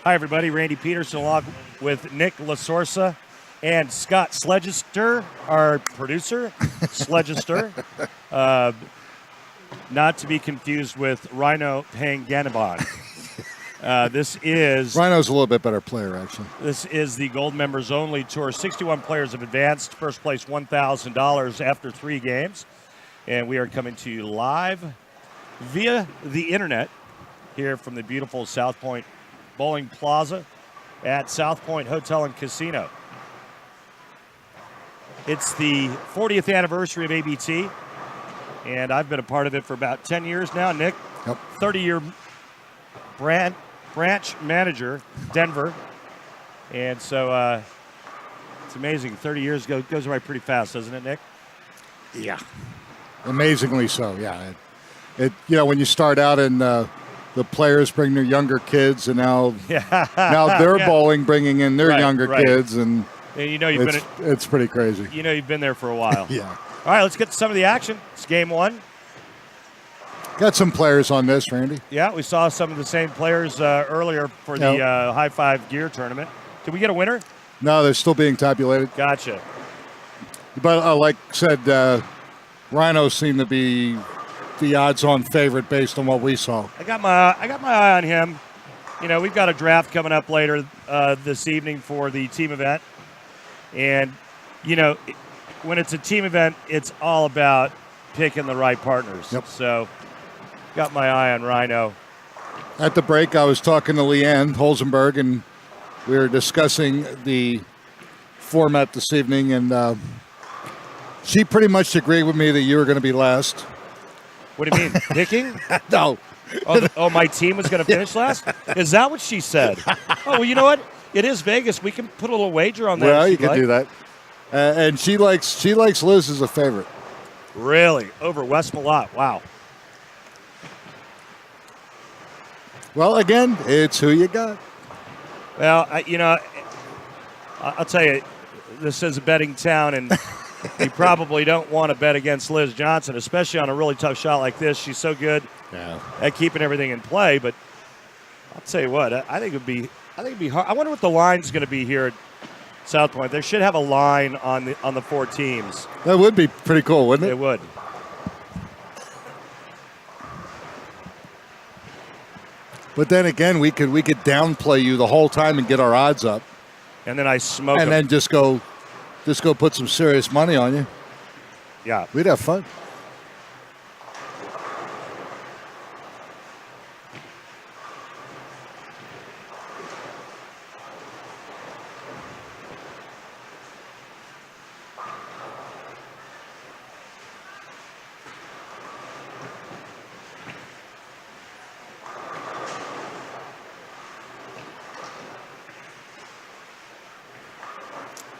Hi, everybody. Randy Peterson along with Nick LaSorsa and Scott Sledgester, our producer. Sledgester. Not to be confused with Rhino Panganiban. This is... Rhino's a little bit better player, actually. This is the Gold Members Only Tour. 61 players have advanced. First place, $1,000 after 3 games. And we are coming to you live via the internet here from the beautiful South Point Bowling Plaza at South Point Hotel and Casino. It's the 40th anniversary of ABT, and I've been a part of it for about 10 years now. Nick, Yep. 30-year branch manager, Denver. And so it's amazing. 30 years goes by pretty fast, doesn't it, Nick? Yeah. Amazingly so, yeah. When you start out and the players bring their younger kids, and now they're bowling, bringing in their younger kids, and it's pretty crazy. You know you've been there for a while. Yeah. All right, let's get to some of the action. It's game one. Got some players on this, Randy. Yeah, we saw some of the same players earlier for the High Five Gear tournament. Did we get a winner? No, they're still being tabulated. Gotcha. But like I said, Rhino seemed to be the odds-on favorite based on what we saw. I got my eye on him. You know, we've got a draft coming up later this evening for the team event. And, when it's a team event, it's all about picking the right partners. Yep. So, got my eye on Rhino. At the break, I was talking to Leanne Holzenberg, and we were discussing the format this evening, and she pretty much agreed with me that you were going to be last. What do you mean, picking? No. Oh, my team was going to finish last? Is that what she said? Oh, well, you know what? It is Vegas. We can put a little wager on that. Well, you can do that. And she likes Liz as a favorite. Really? Over West Malott. Wow. Well, again, it's who you got. Well, I'll tell you, this is a betting town, and you probably don't want to bet against Liz Johnson, especially on a really tough shot like this. She's so good at keeping everything in play. But I'll tell you what, I think it'd be hard. I wonder what the line's going to be here at South Point. They should have a line on the 4 teams. That would be pretty cool, wouldn't it? It would. But then again, we could downplay you the whole time and get our odds up, and then I smoke. And then just go put some serious money on you. Yeah, we'd have fun.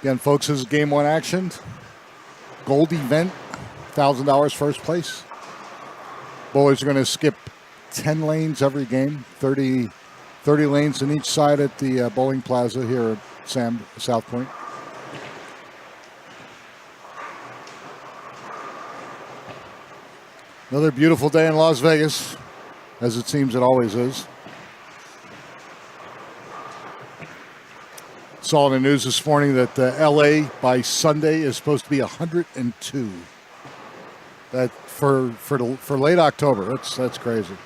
Again, folks, this is game one action. Gold event, $1,000 first place. Bowlers are going to skip 10 lanes every game, 30 lanes in each side at the bowling plaza here at South Point. Another beautiful day in Las Vegas, as it seems it always is. Saw in the news this morning that L.A. by Sunday is supposed to be 102. That for late October. That's crazy.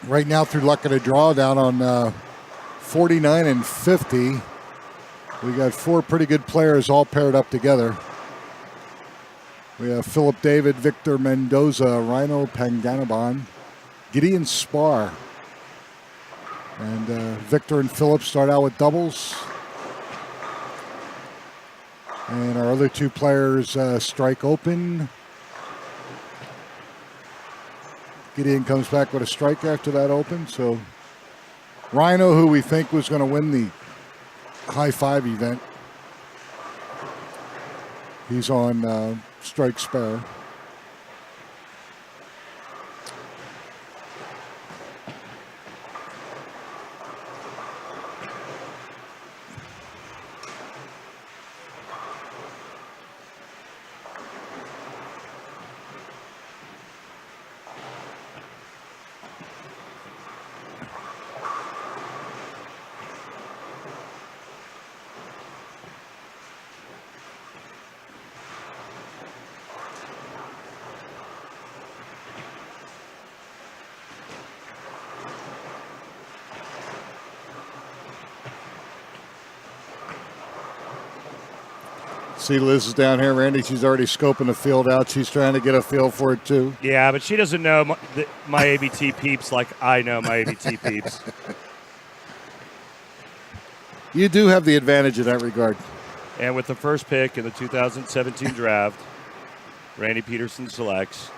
Right now, through luck of the draw, down on 49 and 50. We got 4 pretty good players all paired up together. We have Philip David, Victor Mendoza, Rhino Panganiban, Gideon Spar. And Victor and Philip start out with doubles. And our other 2 players strike open. Gideon comes back with a strike after that open. So Rhino, who we think was going to win the High Five event, he's on strike spare. See, Liz is down here, Randy. She's already scoping the field out. She's trying to get a feel for it, too. Yeah, but she doesn't know my ABT peeps like I know my ABT peeps. You do have the advantage in that regard. And with the first pick in the 2017 draft, Randy Peterson selects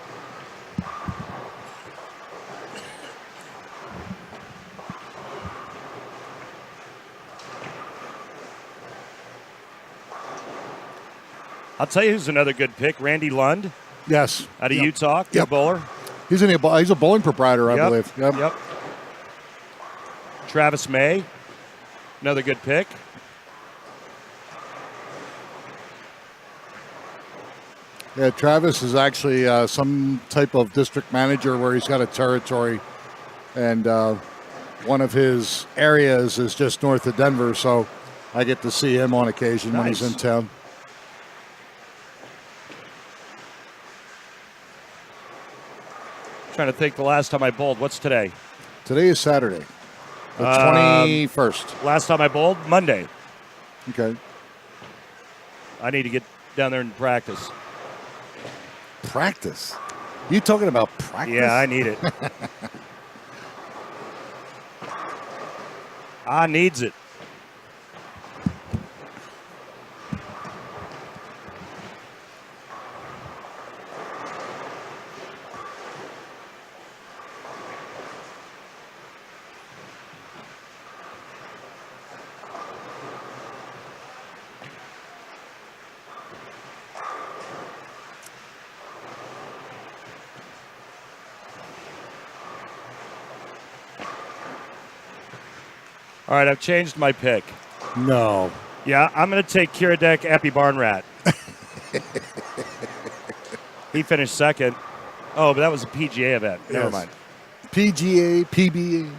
I'll tell you who's another good pick, Randy Lund. Yes. Out of Utah, good bowler. He's a bowling proprietor, I believe. Yep. Travis May, another good pick. Yeah, Travis is actually some type of district manager where he's got a territory, and one of his areas is just north of Denver, so I get to see him on occasion when he's in town. Trying to think the last time I bowled. What's today? Today is Saturday, the 21st. Last time I bowled, Monday. Okay. I need to get down there and practice. Practice? You talking about practice? Yeah, I need it. I needs it. All right, I've changed my pick. No. Yeah, I'm going to take Kiradek Epi Barnrat. He finished second. Oh, but that was a PGA event. Never mind. PGA, PBA.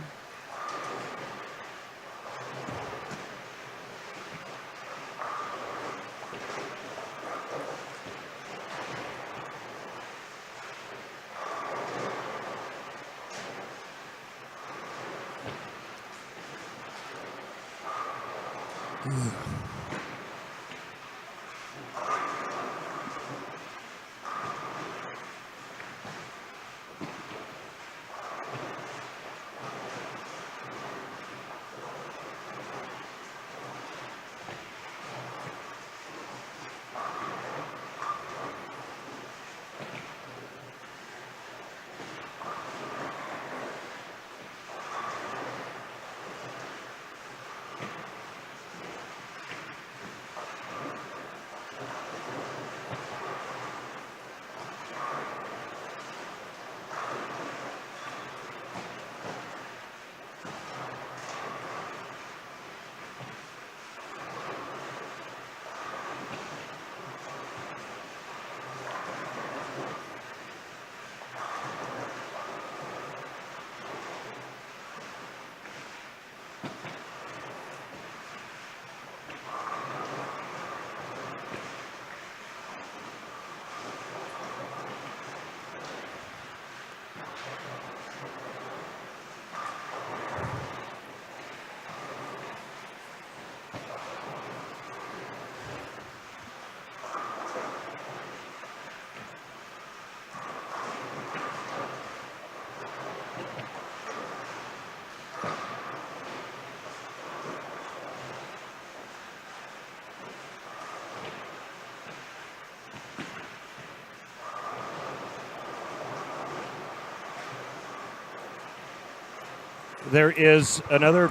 There is another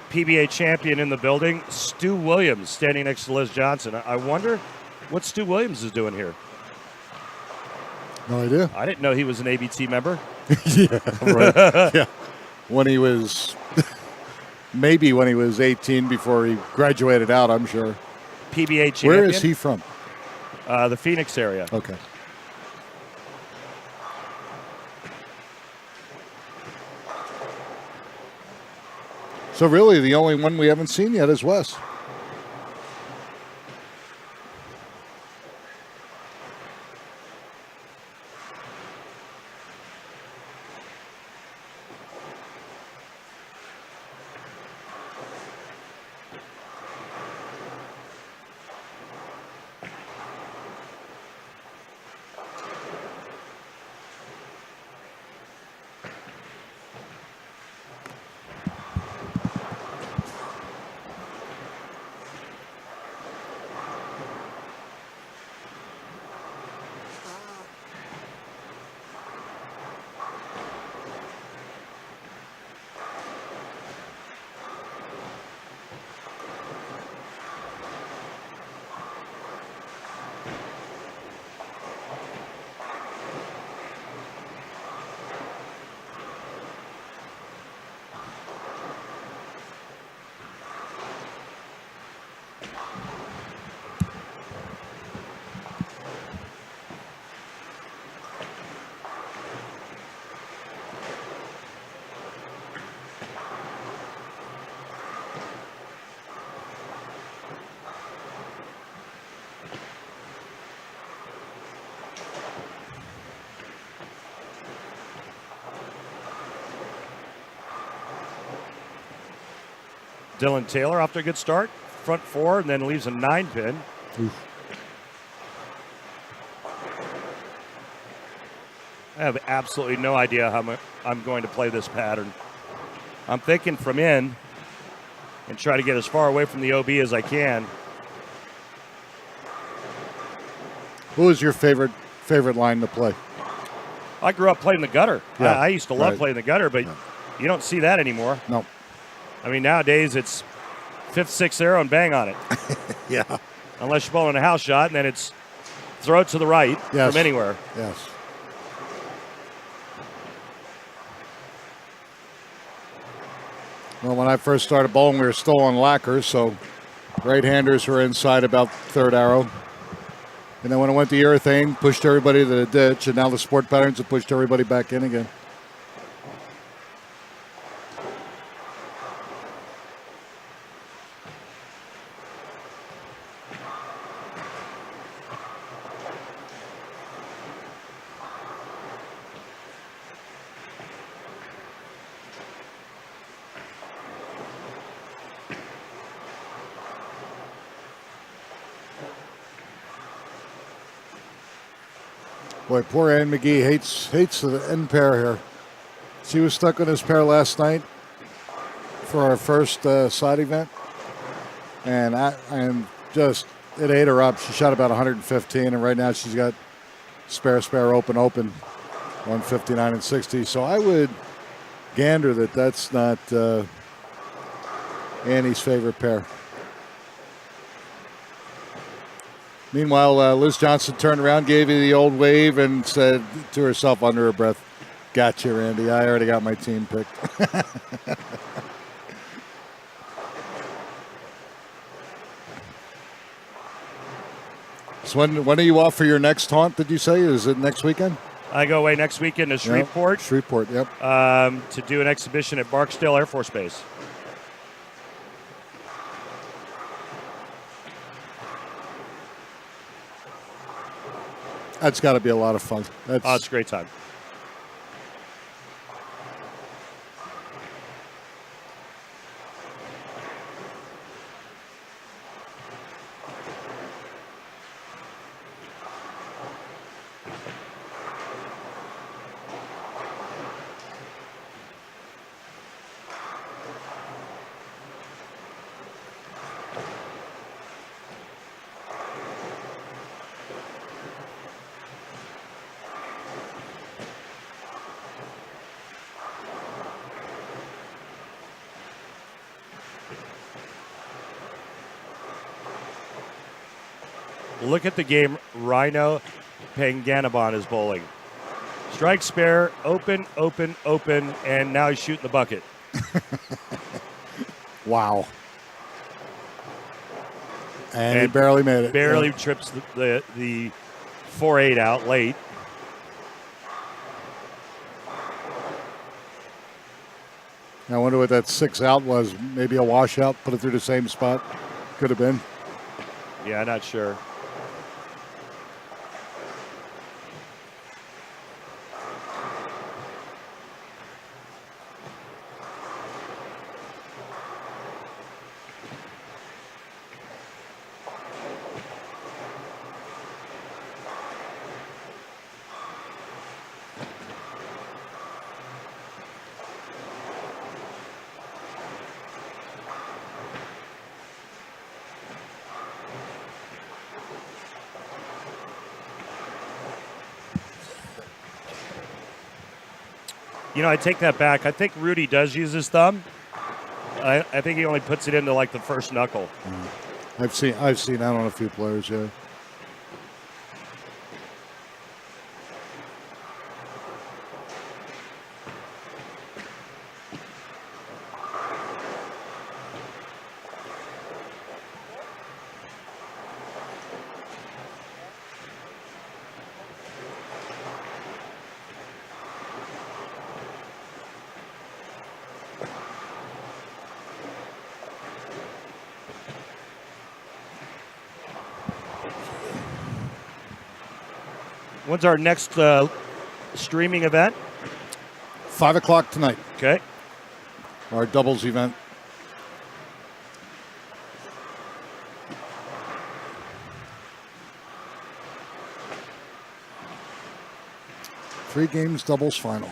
PBA champion in the building, Stu Williams, standing next to Liz Johnson. I wonder what Stu Williams is doing here. No idea. I didn't know he was an ABT member. Yeah, right. Yeah. When he was, maybe when he was 18 before he graduated out, I'm sure. PBA champion. Where is he from? The Phoenix area. Okay. So really, the only one we haven't seen yet is Wes. Dylan Taylor off to a good start. Front 4 and then leaves a 9-pin. Oof. I have absolutely no idea how I'm going to play this pattern. I'm thinking from in and try to get as far away from the OB as I can. Who is your favorite line to play? I grew up playing the gutter. Yeah, I used to love right. playing the gutter, but you don't see that anymore. No. I mean, nowadays it's 5th, 6th arrow and bang on it. Yeah. Unless you're bowling a house shot, and then it's throw it to the right Yes. from anywhere. Yes. Well, when I first started bowling, we were still on lacquer, so right-handers were inside about 3rd arrow. And then when I went to urethane, pushed everybody to the ditch, and now the sport patterns have pushed everybody back in again. Boy, poor Ann McGee hates the end pair here. She was stuck on this pair last night for our first side event, and it ate her up. She shot about 115, and right now she's got spare, open, 159 and 60. So I would gander that's not Annie's favorite pair. Meanwhile, Liz Johnson turned around, gave you the old wave, and said to herself under her breath, "Gotcha, Randy. I already got my team picked." So when are you off for your next haunt, did you say? Is it next weekend? I go away next weekend to Shreveport. Yep. Shreveport, yep. To do an exhibition at Barksdale Air Force Base. That's got to be a lot of fun. It's a great time. Look at the game Rhino Panganabon is bowling. Strike spare, open, and now he's shooting the bucket. Wow. And he barely made it. Barely trips the 4-8 out late. I wonder what that 6 out was. Maybe a washout, put it through the same spot. Could have been. Yeah, not sure. You know, I take that back. I think Rudy does use his thumb. I think he only puts it into like the first knuckle. I've seen that on a few players, yeah. When's our next streaming event? 5 o'clock tonight. Okay. Our doubles event. 3 games doubles final.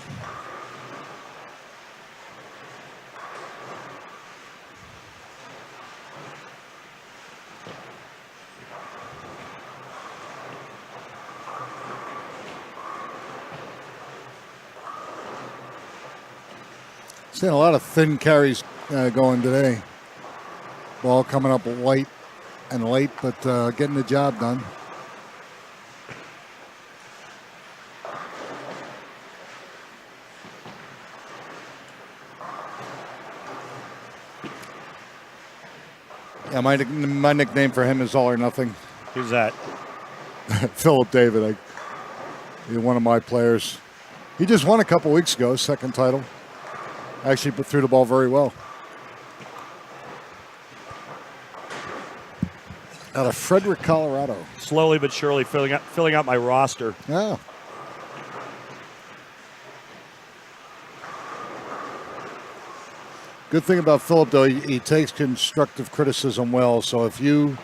Seeing a lot of thin carries going today. Ball coming up light and late, but getting the job done. Yeah, my nickname for him is All or Nothing. Who's that? Philip David. He's one of my players. He just won a couple weeks ago, second title. Actually threw the ball very well. Out of Frederick, Colorado. Slowly but surely filling out my roster. Yeah. Good thing about Philip, though, he takes constructive criticism well. So if you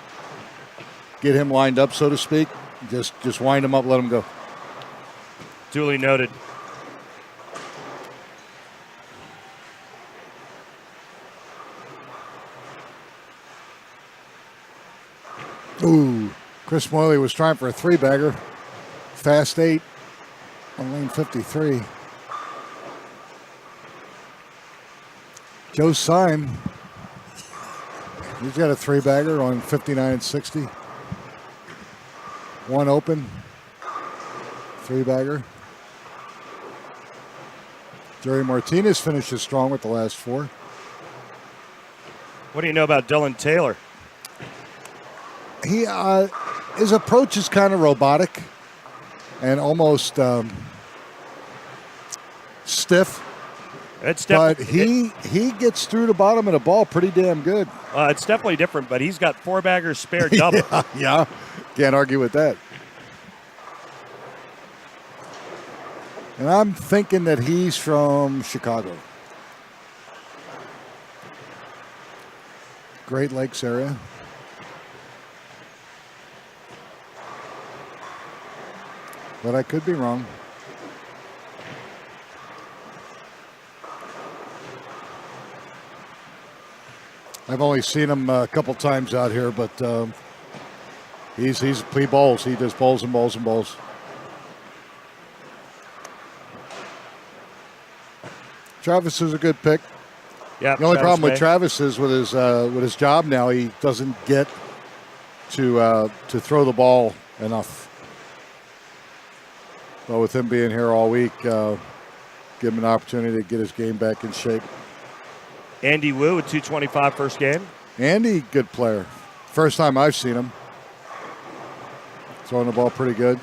get him lined up, so to speak, just wind him up, let him go. Duly noted. Ooh, Chris Moyley was trying for a 3-bagger. Fast 8 on lane 53. Joe Syme, he's got a 3-bagger on 59 and 60. 1 open, 3-bagger. Jerry Martinez finishes strong with the last 4. What do you know about Dylan Taylor? He his approach is kind of robotic and almost stiff. It's but he gets through the bottom of the ball pretty damn good. It's definitely different, but he's got 4-baggers spare double. yeah, can't argue with that. And I'm thinking that he's from Chicago. Great Lakes area. But I could be wrong. I've only seen him a couple times out here, but he bowls. He just bowls and bowls and bowls. Travis is a good pick. Yeah. The only problem with Travis is with his job now, he doesn't get to throw the ball enough. But with him being here all week, give him an opportunity to get his game back in shape. Andy Wu with 225 first game. Andy, good player. First time I've seen him. Throwing the ball pretty good.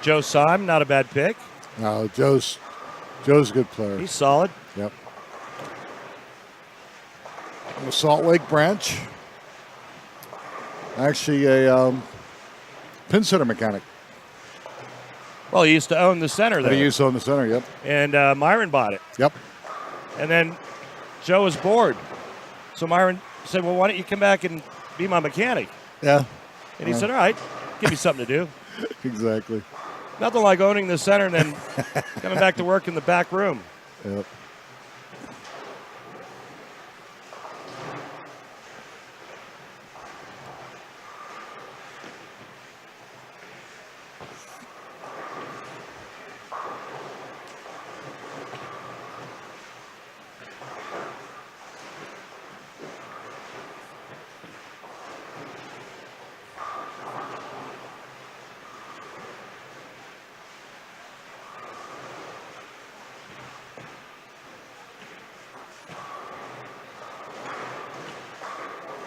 Joe Syme, not a bad pick. No, Joe's a good player. He's solid. Yep. The Salt Lake branch. Actually, a pin setter mechanic. Well, he used to own the center there. He used to own the center, yep. And Myron bought it. Yep. And then Joe was bored. So Myron said, well, why don't you come back and be my mechanic? Yeah. And he said, all right, give me something to do. Exactly. Nothing like owning the center and then coming back to work in the back room. Yep.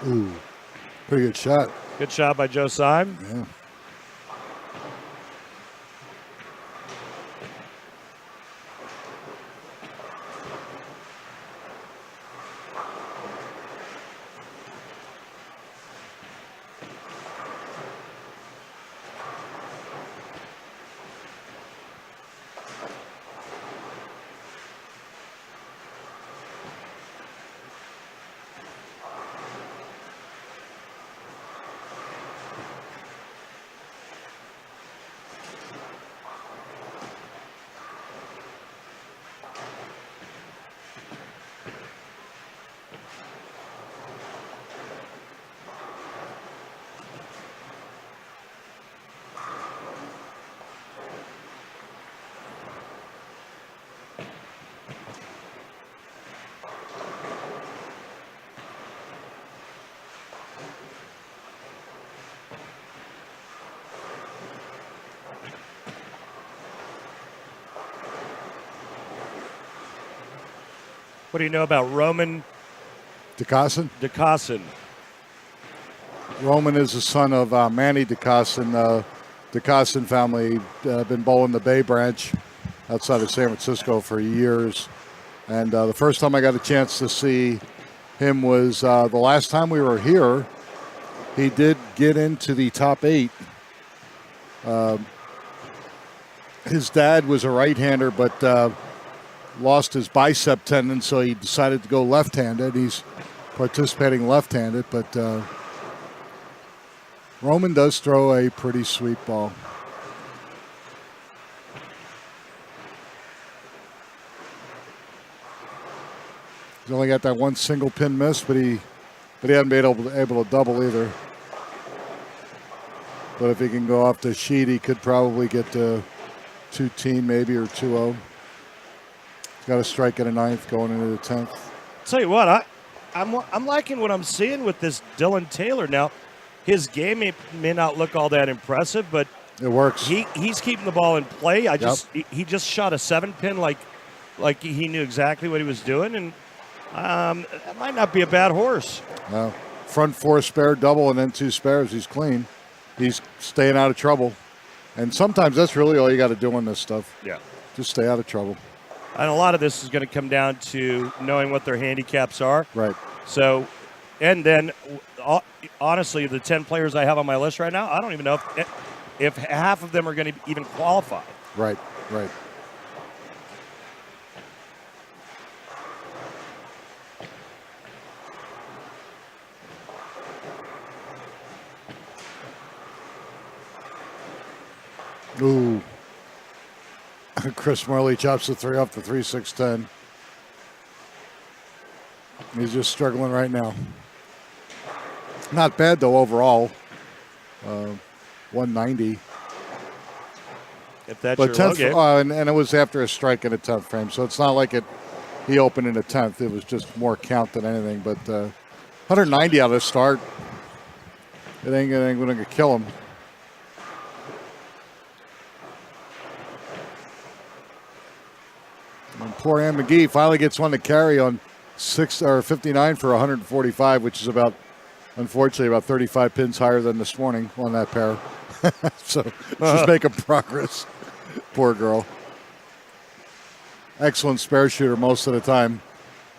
Ooh, pretty good shot. Good shot by Joe Syme. Yeah. What do you know about Roman DeCossin. DeCossin? Roman is the son of Manny DeCossin. DeCossin family been bowling the Bay Branch outside of San Francisco for years. And the first time I got a chance to see him was the last time we were here. He did get into the top 8. His dad was a right-hander, but lost his bicep tendon, so he decided to go left-handed. He's participating left-handed, but Roman does throw a pretty sweet ball. He's only got that one single pin miss, but he hadn't been able to double either. But if he can go off the sheet, he could probably get to 2-10 maybe or 2-0. He's got a strike in a ninth going into the 10th. Tell you what, I'm liking what I'm seeing with this Dylan Taylor now. His game may not look all that impressive, but it works. He's keeping the ball in play. He just shot a 7-pin like he knew exactly what he was doing, and that might not be a bad horse. No. Front 4 spare double and then 2 spares. He's clean. He's staying out of trouble. And sometimes that's really all you got to do on this stuff. Yeah. Just stay out of trouble. And a lot of this is going to come down to knowing what their handicaps are. Right. So, and then, honestly, the 10 players I have on my list right now, I don't even know if half of them are going to even qualify. Right. Ooh. Chris Morley chops the 3 off the 3-6-10. He's just struggling right now. Not bad, though, overall. 190. If that's but your low game. And it was after a strike in a 10th frame, so it's not like he opened in a 10th. It was just more count than anything. But 190 out of the start, it ain't going to kill him. And poor Ann McGee finally gets one to carry on 59 for 145, which is unfortunately about 35 pins higher than this morning on that pair. So she's making progress. Poor girl. Excellent spare shooter most of the time.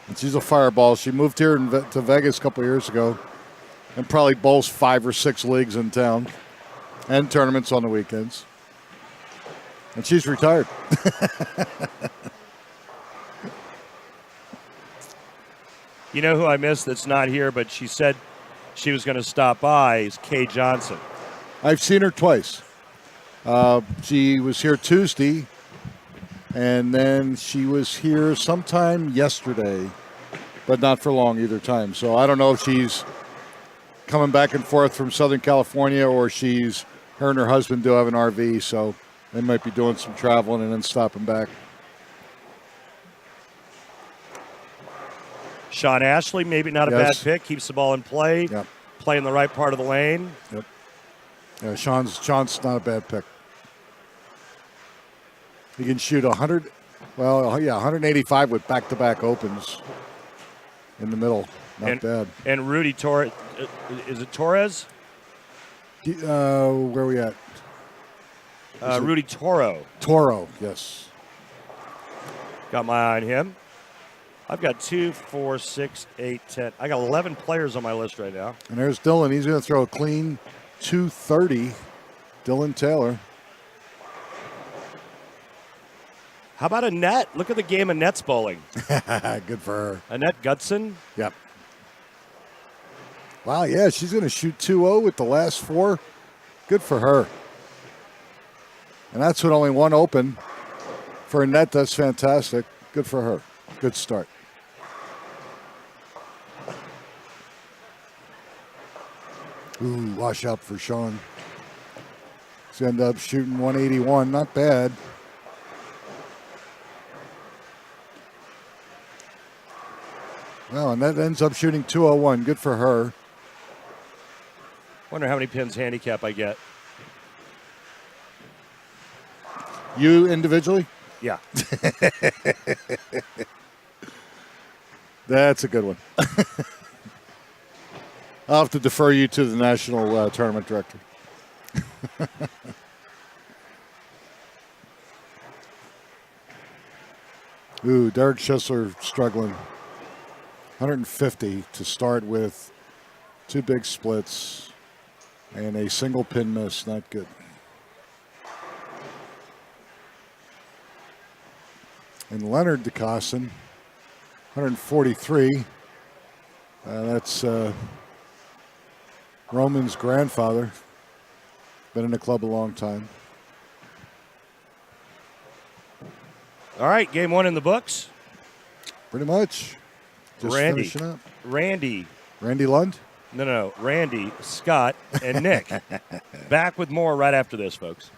And she's a fireball. She moved here to Vegas a couple years ago and probably bowls 5 or 6 leagues in town and tournaments on the weekends. And she's retired. You know who I missed that's not here, but she said she was going to stop by, is Kay Johnson. I've seen her twice. She was here Tuesday, and then she was here sometime yesterday, but not for long either time. So I don't know if she's coming back and forth from Southern California or her and her husband do have an RV, so they might be doing some traveling and then stopping back. Sean Ashley, maybe not a bad pick. Keeps the ball in play. Yep. Playing the right part of the lane. Yep. Yeah, Sean's not a bad pick. He can shoot 185 with back-to-back opens in the middle. Not bad. And Rudy Is it Torres? Where are we at? Rudy Toro. Toro, yes. Got my eye on him. I've got 2, 4, 6, 8, 10. I got 11 players on my list right now. And there's Dylan. He's going to throw a clean 230. Dylan Taylor. How about Annette? Look at the game Annette's bowling. Good for her. Annette Gutson. Yep. Wow, yeah, she's going to shoot 2-0 with the last 4. Good for her. And that's with only 1 open. For Annette, that's fantastic. Good for her. Good start. Ooh, wash out for Sean. He's end up shooting 181. Not bad. Well, and that ends up shooting 201. Good for her. Wonder how many pins handicap I get. You individually? Yeah. That's a good one. I'll have to defer you to the national tournament director. Ooh, Derek Schisler struggling. 150 to start with. 2 big splits and a single pin miss. Not good. And Leonard DeCossin, 143. That's Roman's grandfather. Been in the club a long time. All right, game 1 in the books. Pretty much. Just Randy. finishing up. Randy. Randy Lund? No. Randy, Scott, and Nick. Back with more right after this, folks.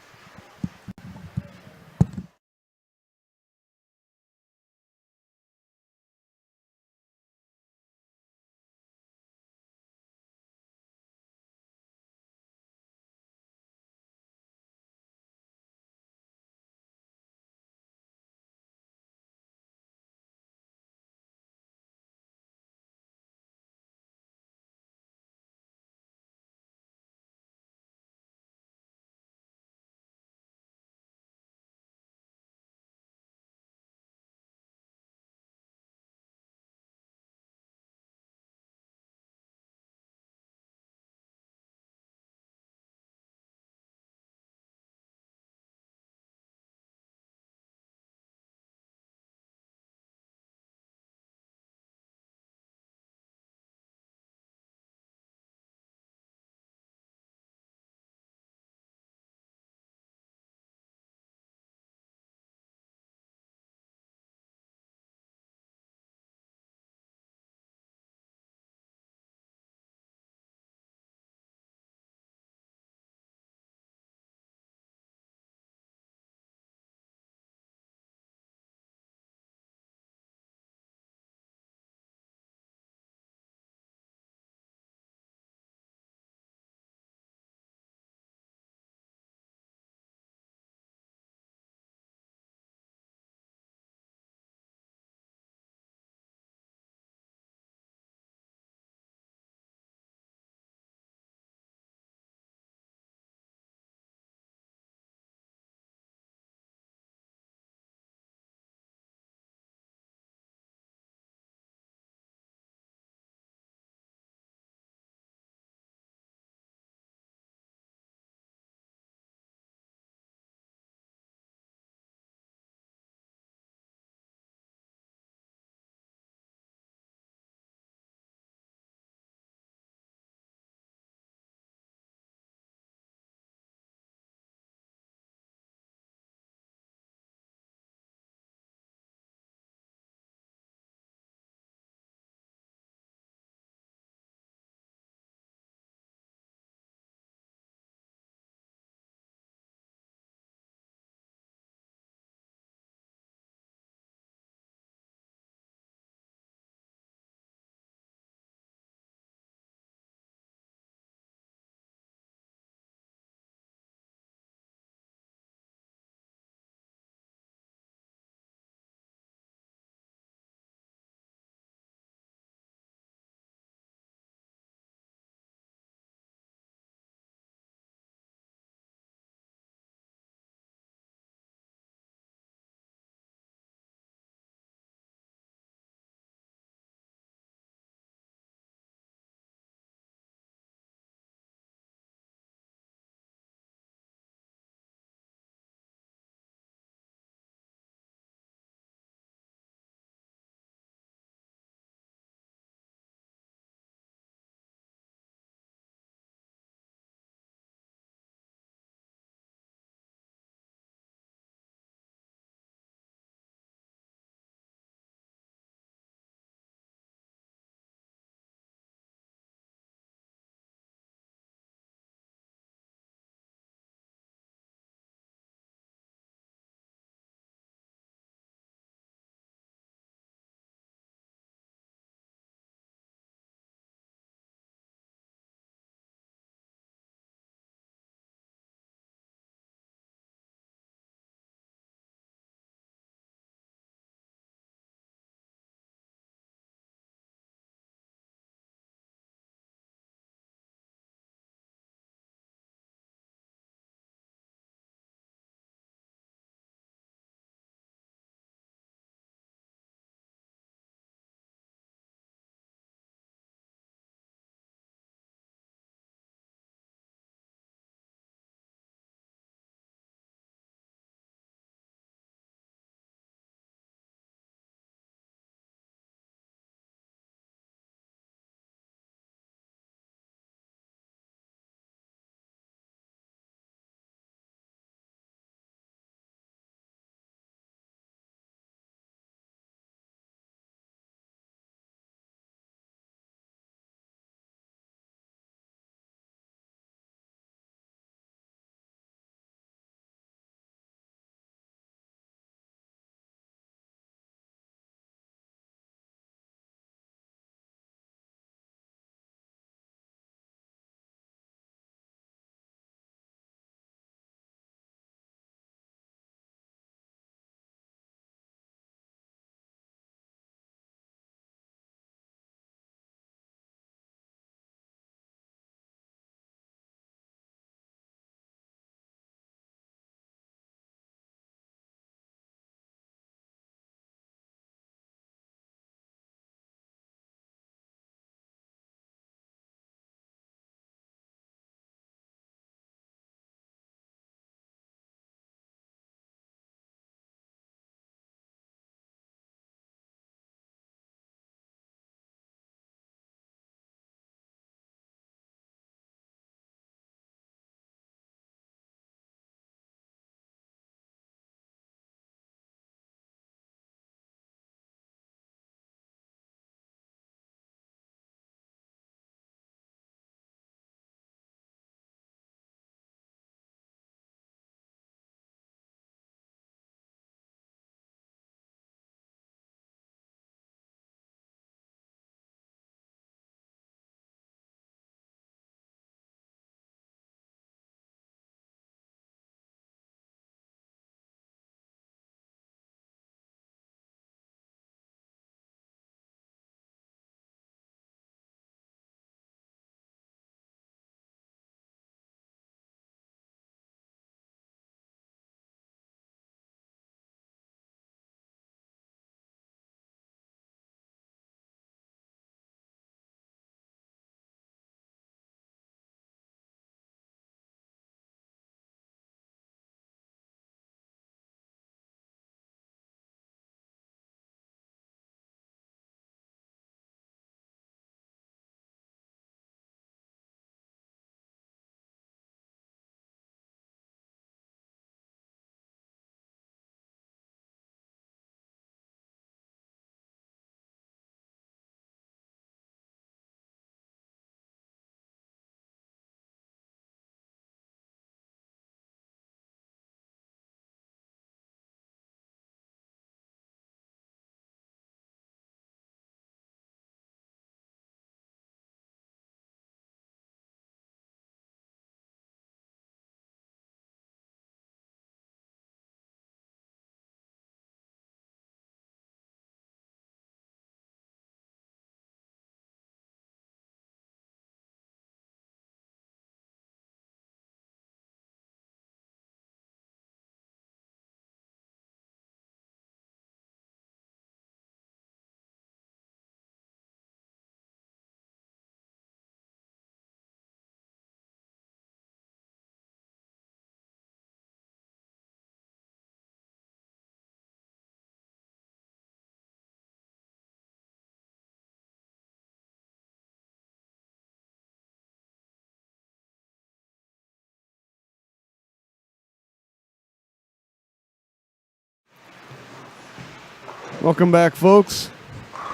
Welcome back, folks.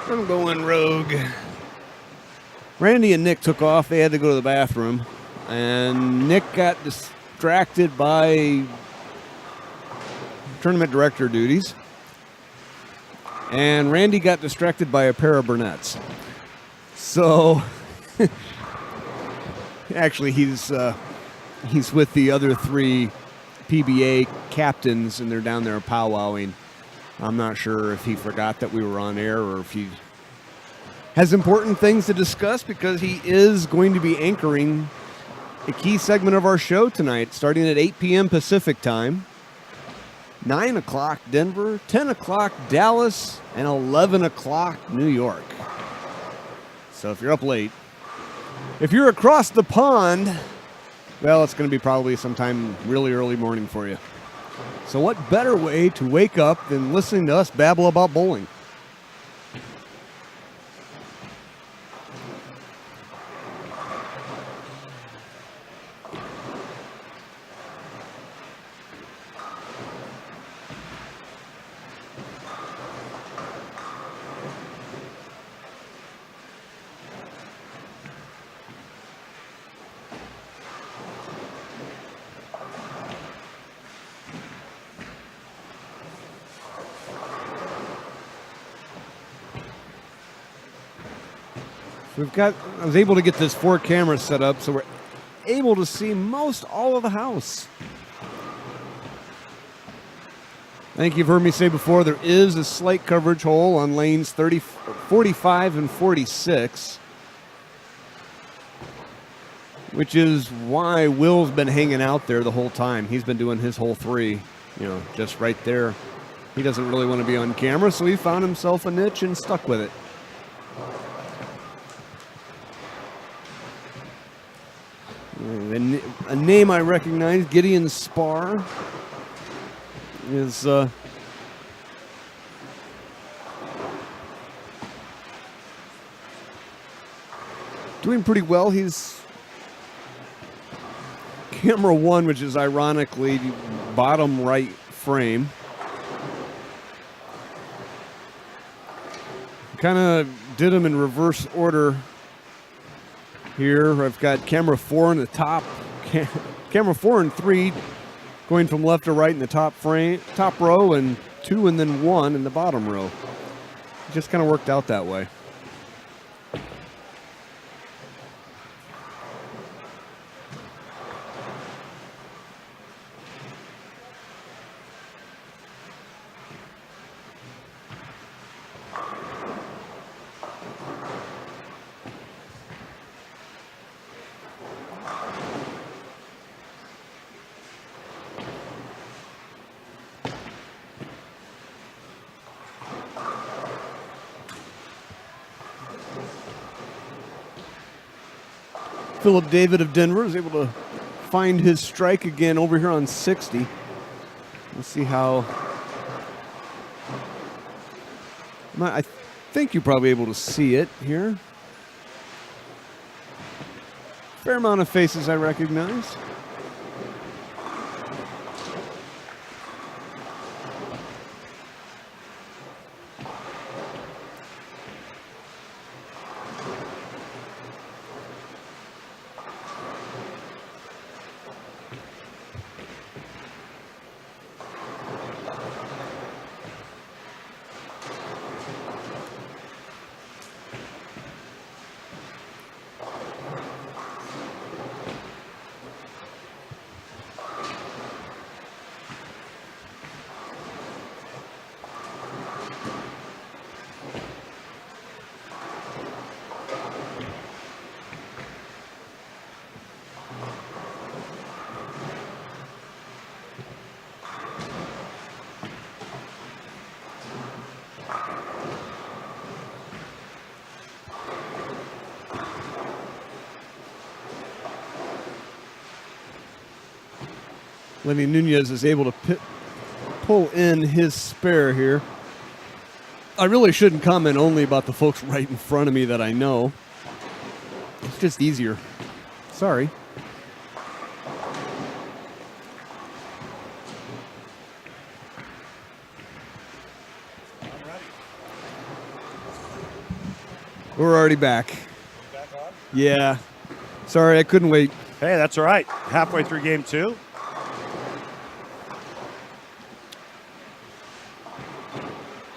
I'm going rogue. Randy and Nick took off. They had to go to the bathroom. And Nick got distracted by tournament director duties. And Randy got distracted by a pair of brunettes. So, actually, he's with the other 3 PBA captains, and they're down there powwowing. I'm not sure if he forgot that we were on air or if he has important things to discuss, because he is going to be anchoring a key segment of our show tonight, starting at 8 p.m. Pacific time, 9 o'clock Denver, 10 o'clock Dallas, and 11 o'clock New York. So if you're up late, if you're across the pond, well, it's going to be probably sometime really early morning for you. So what better way to wake up than listening to us babble about bowling? I was able to get this 4 cameras set up so we're able to see most all of the house. I think you've heard me say before, there is a slight coverage hole on lanes 45 and 46, which is why Will's been hanging out there the whole time. He's been doing his whole 3, just right there. He doesn't really want to be on camera, so he found himself a niche and stuck with it. A name I recognize, Gideon Spar, is doing pretty well. He's camera 1, which is ironically bottom right frame. Kind of did them in reverse order. Here I've got camera 4 in the top, camera 4 and 3 going from left to right in the top row, and 2 and then 1 in the bottom row. It just kind of worked out that way. Philip David of Denver is able to find his strike again over here on 60. Let's see how... I think you're probably able to see it here. Fair amount of faces I recognize. Lenny Nunez is able to pull in his spare here. I really shouldn't comment only about the folks right in front of me that I know. It's just easier. Sorry. I'm ready. We're already back. Back on? Yeah. Sorry, I couldn't wait. Hey, that's all right. Halfway through game 2.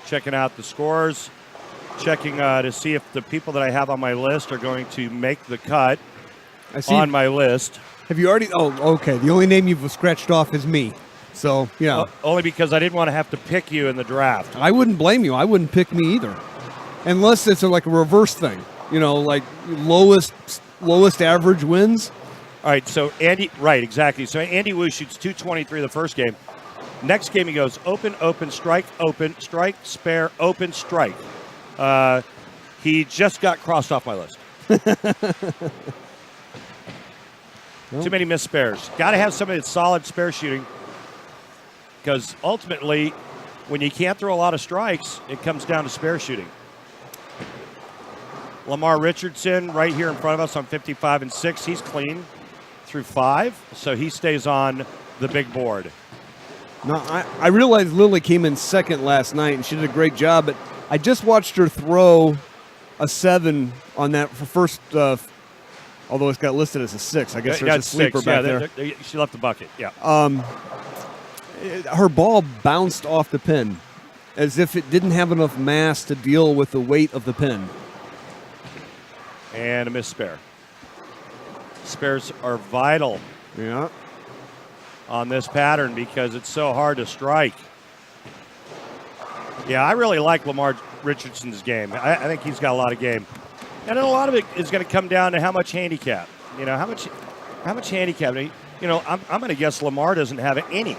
Checking out the scores. Checking to see if the people that I have on my list are going to make the cut I see. on my list. Have you already? Oh, okay. The only name you've scratched off is me. So, yeah. Only because I didn't want to have to pick you in the draft. I wouldn't blame you. I wouldn't pick me either. Unless it's like a reverse thing. Like lowest average wins. All right, so Andy, right, exactly. So Andy Wu shoots 223 the first game. Next game he goes open, strike, spare, open, strike. He just got crossed off my list. Too many missed spares. Got to have somebody that's solid spare shooting, because ultimately, when you can't throw a lot of strikes, it comes down to spare shooting. Lamar Richardson right here in front of us on 55 and 6. He's clean through 5, so he stays on the big board. No, I realized Lily came in second last night, and she did a great job, but I just watched her throw a 7 on that first, although it's got listed as a 6. I guess there's a sleeper 6. back Yeah, there. She left the bucket, yeah. Her ball bounced off the pin as if it didn't have enough mass to deal with the weight of the pin. And a missed spare. Spares are vital on this pattern because it's so hard to strike. Yeah, I really like Lamar Richardson's game. I think he's got a lot of game. And a lot of it is going to come down to how much handicap. How much handicap. I'm going to guess Lamar doesn't have any.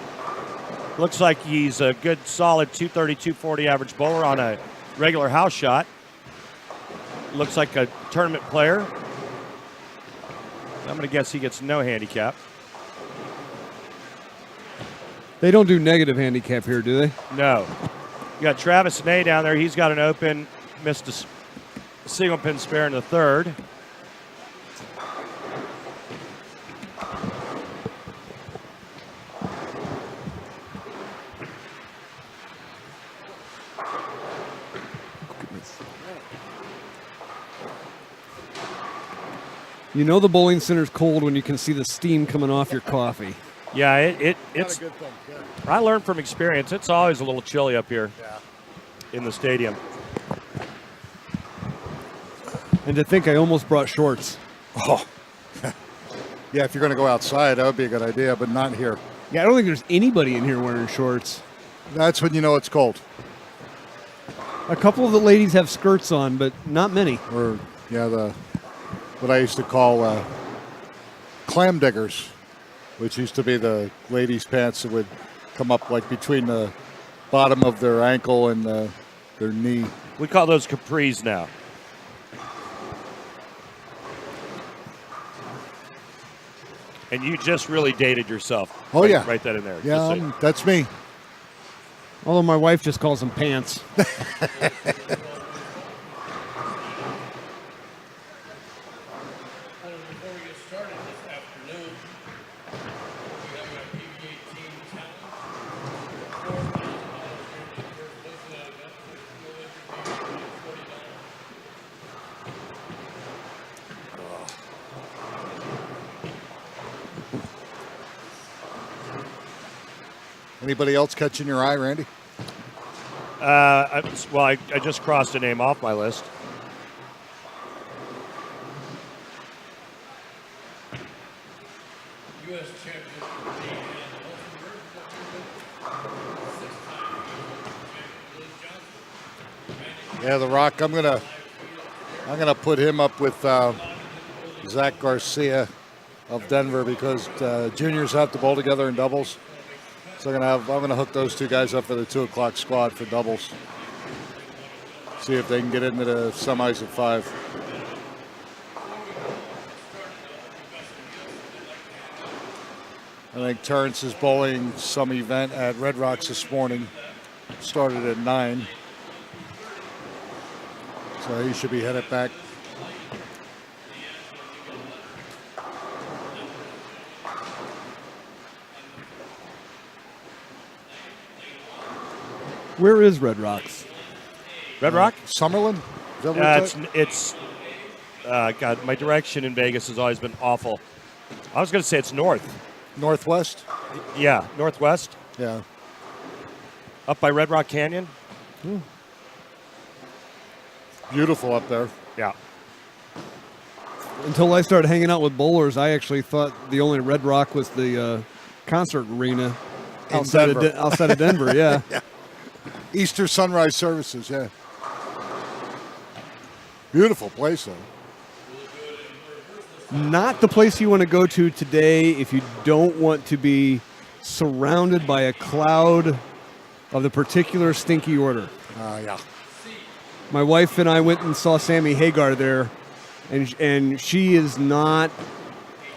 Looks like he's a good, solid 230, 240 average bowler on a regular house shot. Looks like a tournament player. I'm going to guess he gets no handicap. They don't do negative handicap here, do they? No. You got Travis Ney down there. He's got an open, missed a single pin spare in the third. You know the bowling center's cold when you can see the steam coming off your coffee. Yeah, it's. Not a good thing. Yeah. I learned from experience. It's always a little chilly up here in the stadium. And to think I almost brought shorts. Oh. Yeah, if you're going to go outside, that would be a good idea, but not here. Yeah, I don't think there's anybody in here wearing shorts. That's when you know it's cold. A couple of the ladies have skirts on, but not many. Or, what I used to call clam diggers, which used to be the ladies' pants that would come up like between the bottom of their ankle and their knee. We call those capris now. And you just really dated yourself. Oh, yeah. Write that in there. Yeah, that's me. Although my wife just calls them pants. Anybody else catching your eye, Randy? I just crossed a name off my list. U.S. champion Yeah, The Rock. I'm gonna put him up with Zach Garcia of Denver because juniors have to bowl together in doubles. So I'm gonna hook those two guys up for the 2 o'clock squad for doubles. See if they can get into the semis at 5. I think Terrence is bowling some event at Red Rocks this morning. Started at 9. So he should be headed back. Where is Red Rocks? Red Rock? Summerlin? Is that what It's God, my direction in Vegas has always been awful. I was going to say it's north. Northwest? Yeah, northwest, Yeah. up by Red Rock Canyon. Beautiful up there. Yeah. Until I started hanging out with bowlers, I actually thought the only Red Rock was the concert arena outside of Denver. outside of Denver. Yeah. Easter sunrise services, yeah. Beautiful place, though. Not the place you want to go to today if you don't want to be surrounded by a cloud of the particular stinky order. Yeah. My wife and I went and saw Sammy Hagar there, and she is not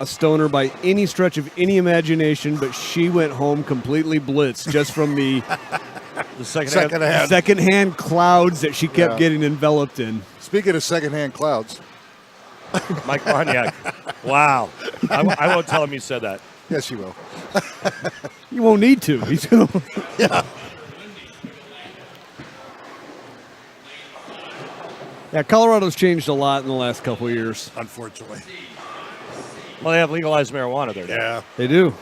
a stoner by any stretch of any imagination, but she went home completely blitzed just from the The second secondhand clouds that she kept Yeah. getting enveloped in. Speaking of secondhand clouds, Mike Wozniak. Wow. I won't tell him you said that. yes, you will. You won't need to. He's gonna. Yeah, Colorado's changed a lot in the last couple of years. Unfortunately. Well, they have legalized marijuana there. Yeah. They do.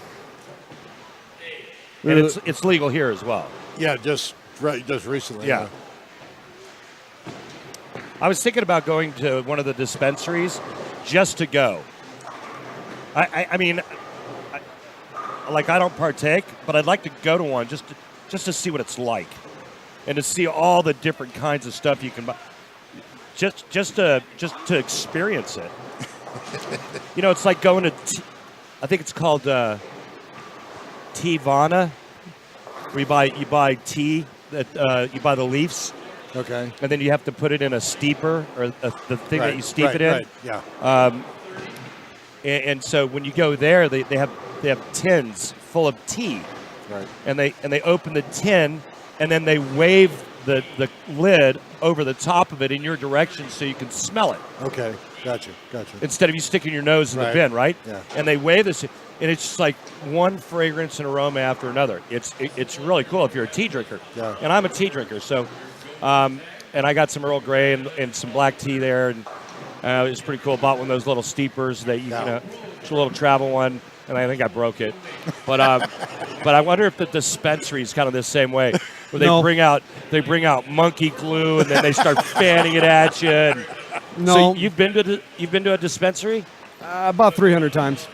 And it's legal here as well. Yeah, just recently. Yeah. I was thinking about going to one of the dispensaries just to go. I mean, I don't partake, but I'd like to go to one just to see what it's like, and to see all the different kinds of stuff you can buy, just to experience it. You know, it's like going to, I think it's called Tivana, where you buy tea that you buy the leaves. Okay. And then you have to put it in a steeper, or the thing that you steep it in. Right. Yeah. And so when you go there, they have tins full of tea, Right. and they open the tin, and then they wave the lid over the top of it in your direction so you can smell it Okay. Gotcha. instead of you sticking your nose in the Right. bin, right? Yeah. And they wave this, and it's just like one fragrance and aroma after another. It's really cool if you're a tea drinker. Yeah. And I'm a tea drinker, so. And I got some Earl Grey and some black tea there, and it was pretty cool. Bought one of those little steepers that you know, it's a little travel one, and I think I broke it. But I wonder if the dispensary is kind of the same way, where they No. bring out monkey glue, and then they start fanning it at you. And No, So you've been to a dispensary? about 300 times.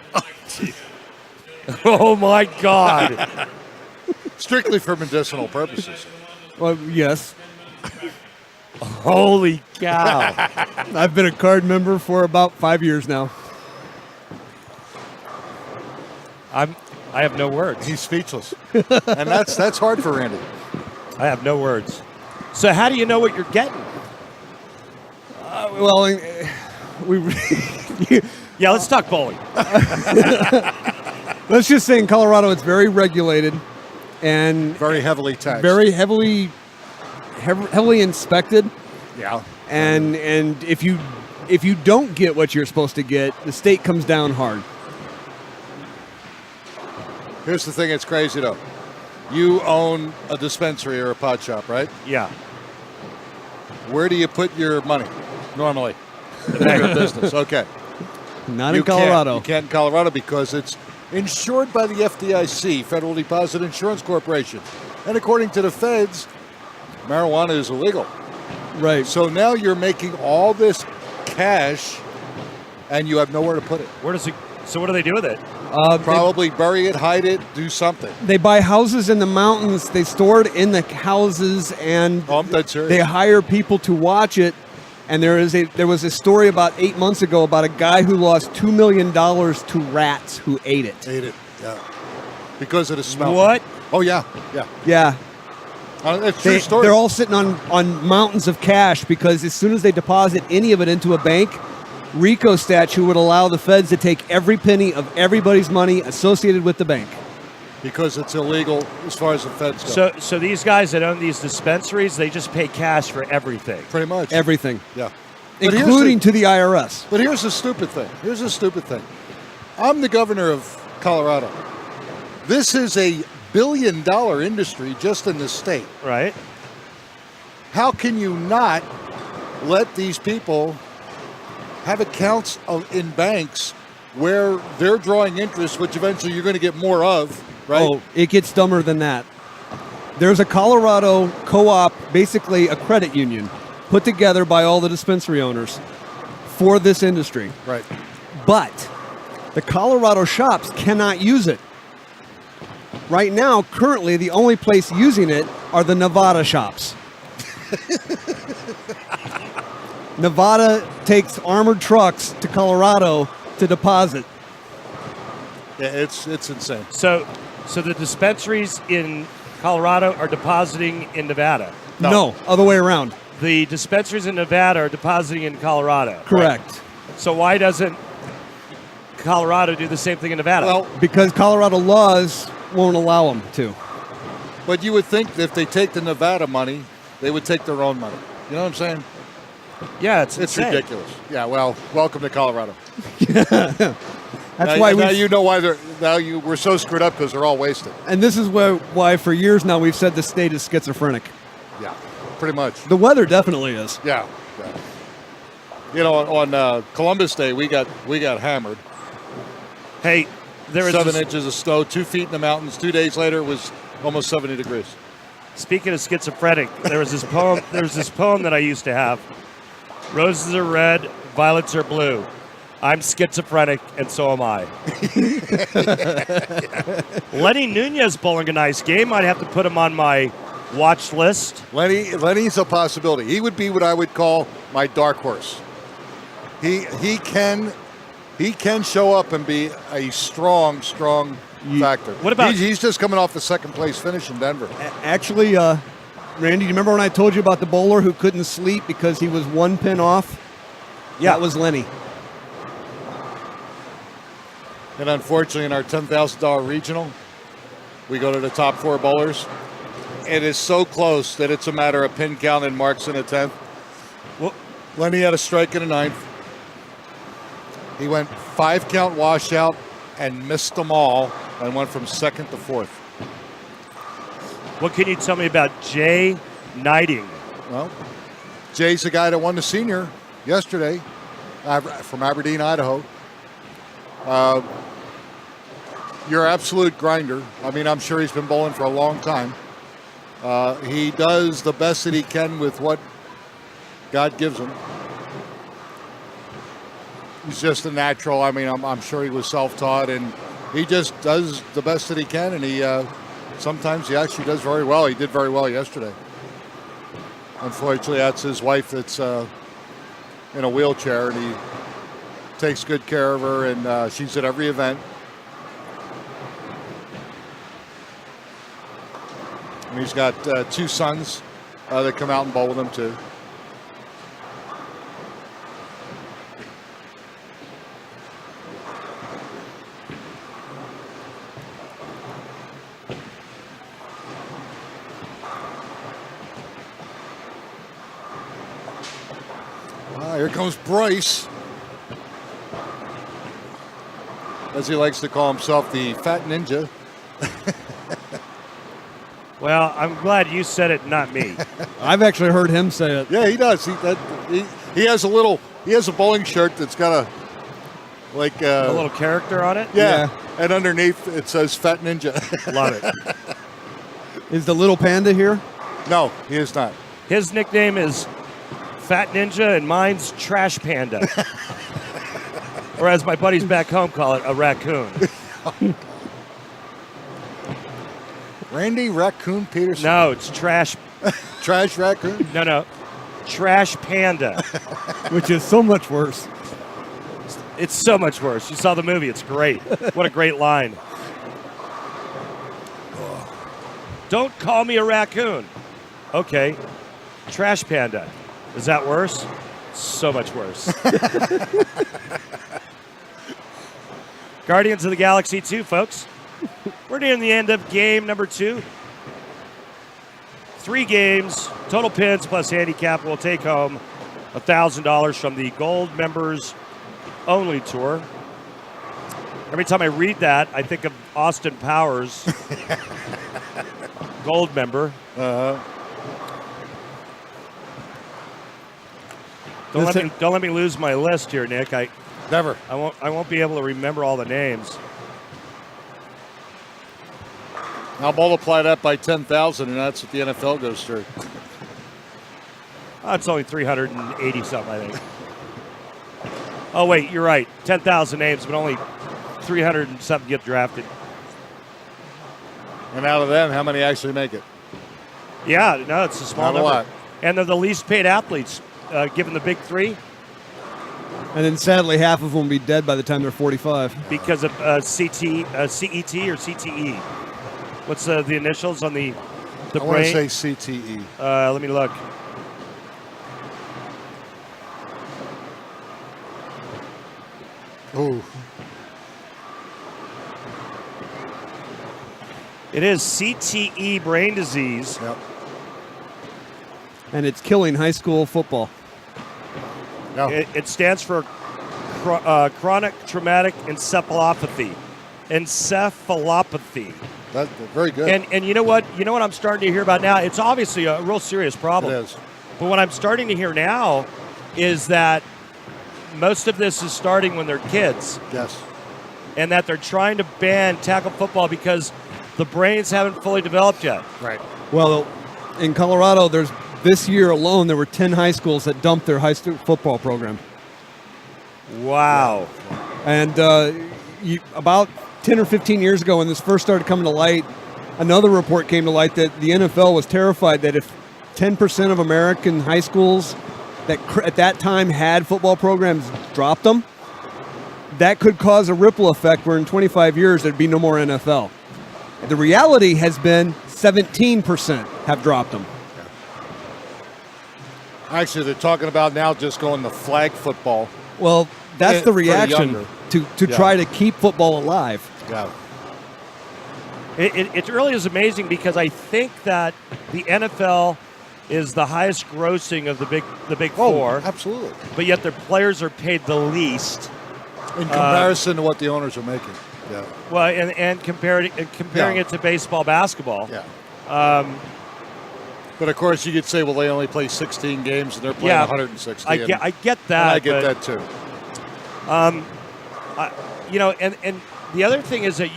Oh my God! Strictly for medicinal purposes. Well, yes. Holy cow! I've been a card member for about 5 years now. I have no words. He's speechless. And that's hard for Randy. I have no words. So how do you know what you're getting? We Yeah, let's talk bowling. let's just say in Colorado it's very regulated and Very heavily taxed. very heavily inspected. Yeah. And if you don't get what you're supposed to get, the state comes down hard. Here's the thing that's crazy, though. You own a dispensary or a pot shop, right? Yeah. Where do you put your money normally? In your business. Okay. Not You in Colorado. You can't in Colorado because it's insured by the FDIC, Federal Deposit Insurance Corporation. And according to the feds, marijuana is illegal. Right. So now you're making all this cash and you have nowhere to put it. Where does it? So what do they do with it? Probably bury it, hide it, do something. They buy houses in the mountains. They store it in the houses, and Oh, I'm dead serious. they hire people to watch it. And there was a story about 8 months ago about a guy who lost $2 million to rats who ate it. Ate it, yeah. Because of the smell. What? Oh, yeah, yeah. Yeah. It's a true story. They're all sitting on mountains of cash because as soon as they deposit any of it into a bank, RICO statute would allow the feds to take every penny of everybody's money associated with the bank. Because it's illegal as far as the feds go. So these guys that own these dispensaries, they just pay cash for everything. Pretty much. Everything. Yeah. But Including to the IRS. But here's the stupid thing. I'm the governor of Colorado. This is a billion-dollar industry just in the state. Right. How can you not let these people have accounts in banks where they're drawing interest, which eventually you're going to get more of, right? Oh, it gets dumber than that. There's a Colorado co-op, basically a credit union, put together by all the dispensary owners for this industry. Right. But the Colorado shops cannot use it. Right now, currently, the only place using it are the Nevada shops. Nevada takes armored trucks to Colorado to deposit. Yeah, it's insane. So the dispensaries in Colorado are depositing in Nevada. No, other way around. The dispensaries in Nevada are depositing in Colorado. Correct. So why doesn't Colorado do the same thing in Nevada? Well, Because Colorado laws won't allow them to. but you would think that if they take the Nevada money, they would take their own money. You know what I'm saying? yeah, it's It's insane. ridiculous. Yeah, well, welcome to Colorado. That's now, why now we. you know why we're so screwed up because they're all wasted. And this is why for years now we've said the state is schizophrenic. Yeah, pretty much. The weather definitely is. Yeah. You know, on Columbus Day, we got hammered. Hey, there was 7 inches of snow, 2 feet in the mountains. 2 days later, it was almost 70 degrees. Speaking of schizophrenic, there was this poem. There was this poem that I used to have. Roses are red, violets are blue. I'm schizophrenic, and so am I. Lenny Nunez bowling a nice game. I'd have to put him on my watch list. Lenny's a possibility. He would be what I would call my dark horse. He can show up and be a strong factor. What about- he's just coming off the second place finish in Denver. Actually, Randy, do you remember when I told you about the bowler who couldn't sleep because he was 1 pin off? Yeah. That was Lenny. And unfortunately, in our $10,000 regional, we go to the top 4 bowlers. It is so close that it's a matter of pin count and marks in a 10th. Well, Lenny had a strike in a 9th. He went 5 count washout and missed them all and went from 2nd to 4th. what can you tell me about Jay Knighting? Well, Jay's the guy that won the senior yesterday from Aberdeen, Idaho. You're absolute grinder. I mean, I'm sure he's been bowling for a long time. He does the best that he can with what God gives him. He's just a natural. I mean, I'm sure he was self-taught, and he just does the best that he can, and he sometimes he actually does very well. He did very well yesterday. Unfortunately, that's his wife that's in a wheelchair, and he takes good care of her, and she's at every event. And he's got 2 sons that come out and bowl with him too. Here comes Bryce. As he likes to call himself, the Fat Ninja. Well, I'm glad you said it, not me. I've actually heard him say it. Yeah, he does. He has a bowling shirt that's got a little character on it. yeah, and underneath it says Fat Ninja. Love it. Is the little panda here? No, he is not. His nickname is Fat Ninja, and mine's Trash Panda. Or as my buddies back home call it, a raccoon. Randy Raccoon Peterson. No, it's Trash. Trash Raccoon. No. Trash Panda. Which is so much worse. It's so much worse. You saw the movie. It's great. What a great line. Don't call me a raccoon. Okay. Trash Panda. Is that worse? So much worse. Guardians of the Galaxy 2, folks. We're near the end of game number 2. 3 games, total pins plus handicap will take home $1,000 from the Gold Members Only Tour. Every time I read that, I think of Austin Powers, Gold Member. Don't let me lose my list here, Nick. Never. I won't be able to remember all the names. Now multiply that by 10,000, and that's what the NFL goes through. It's only 380 something, I think. Oh wait, you're right. 10,000 names, but only 300 and something get drafted. And out of them, how many actually make it? Yeah, no, it's a small Not a number. lot. And they're the least paid athletes, given the big three, And then sadly, half of them will be dead by the time they're 45. because of CET or CTE. What's the initials on the I want brain? to say CTE. Let me look. Ooh. It is CTE, brain disease. Yep. And it's killing high school football. No. It stands for chronic traumatic encephalopathy. Encephalopathy. That's very good. And you know what? You know what I'm starting to hear about now? It's obviously a real serious problem. It is. But what I'm starting to hear now is that most of this is starting when they're kids, Yes. and that they're trying to ban tackle football because the brains haven't fully developed yet. Right. Well, in Colorado, this year alone, there were 10 high schools that dumped their high school football program. Wow. And about 10 or 15 years ago, when this first started coming to light, another report came to light that the NFL was terrified that if 10% of American high schools that at that time had football programs dropped them, that could cause a ripple effect where in 25 years there'd be no more NFL. The reality has been 17% have dropped them. Actually, they're talking about now just going to flag football. Well, that's the For the reaction younger. to try to keep football alive. Yeah. It really is amazing because I think that the NFL is the highest grossing of the big four, Absolutely. but yet their players are paid the least. In comparison to what the owners are making. Yeah. Well, and comparing Yeah. it to baseball, basketball. Yeah. But of course, you could say, well, they only play 16 games and they're playing Yeah, 160. I get that. And I get but, that too. And the other thing is that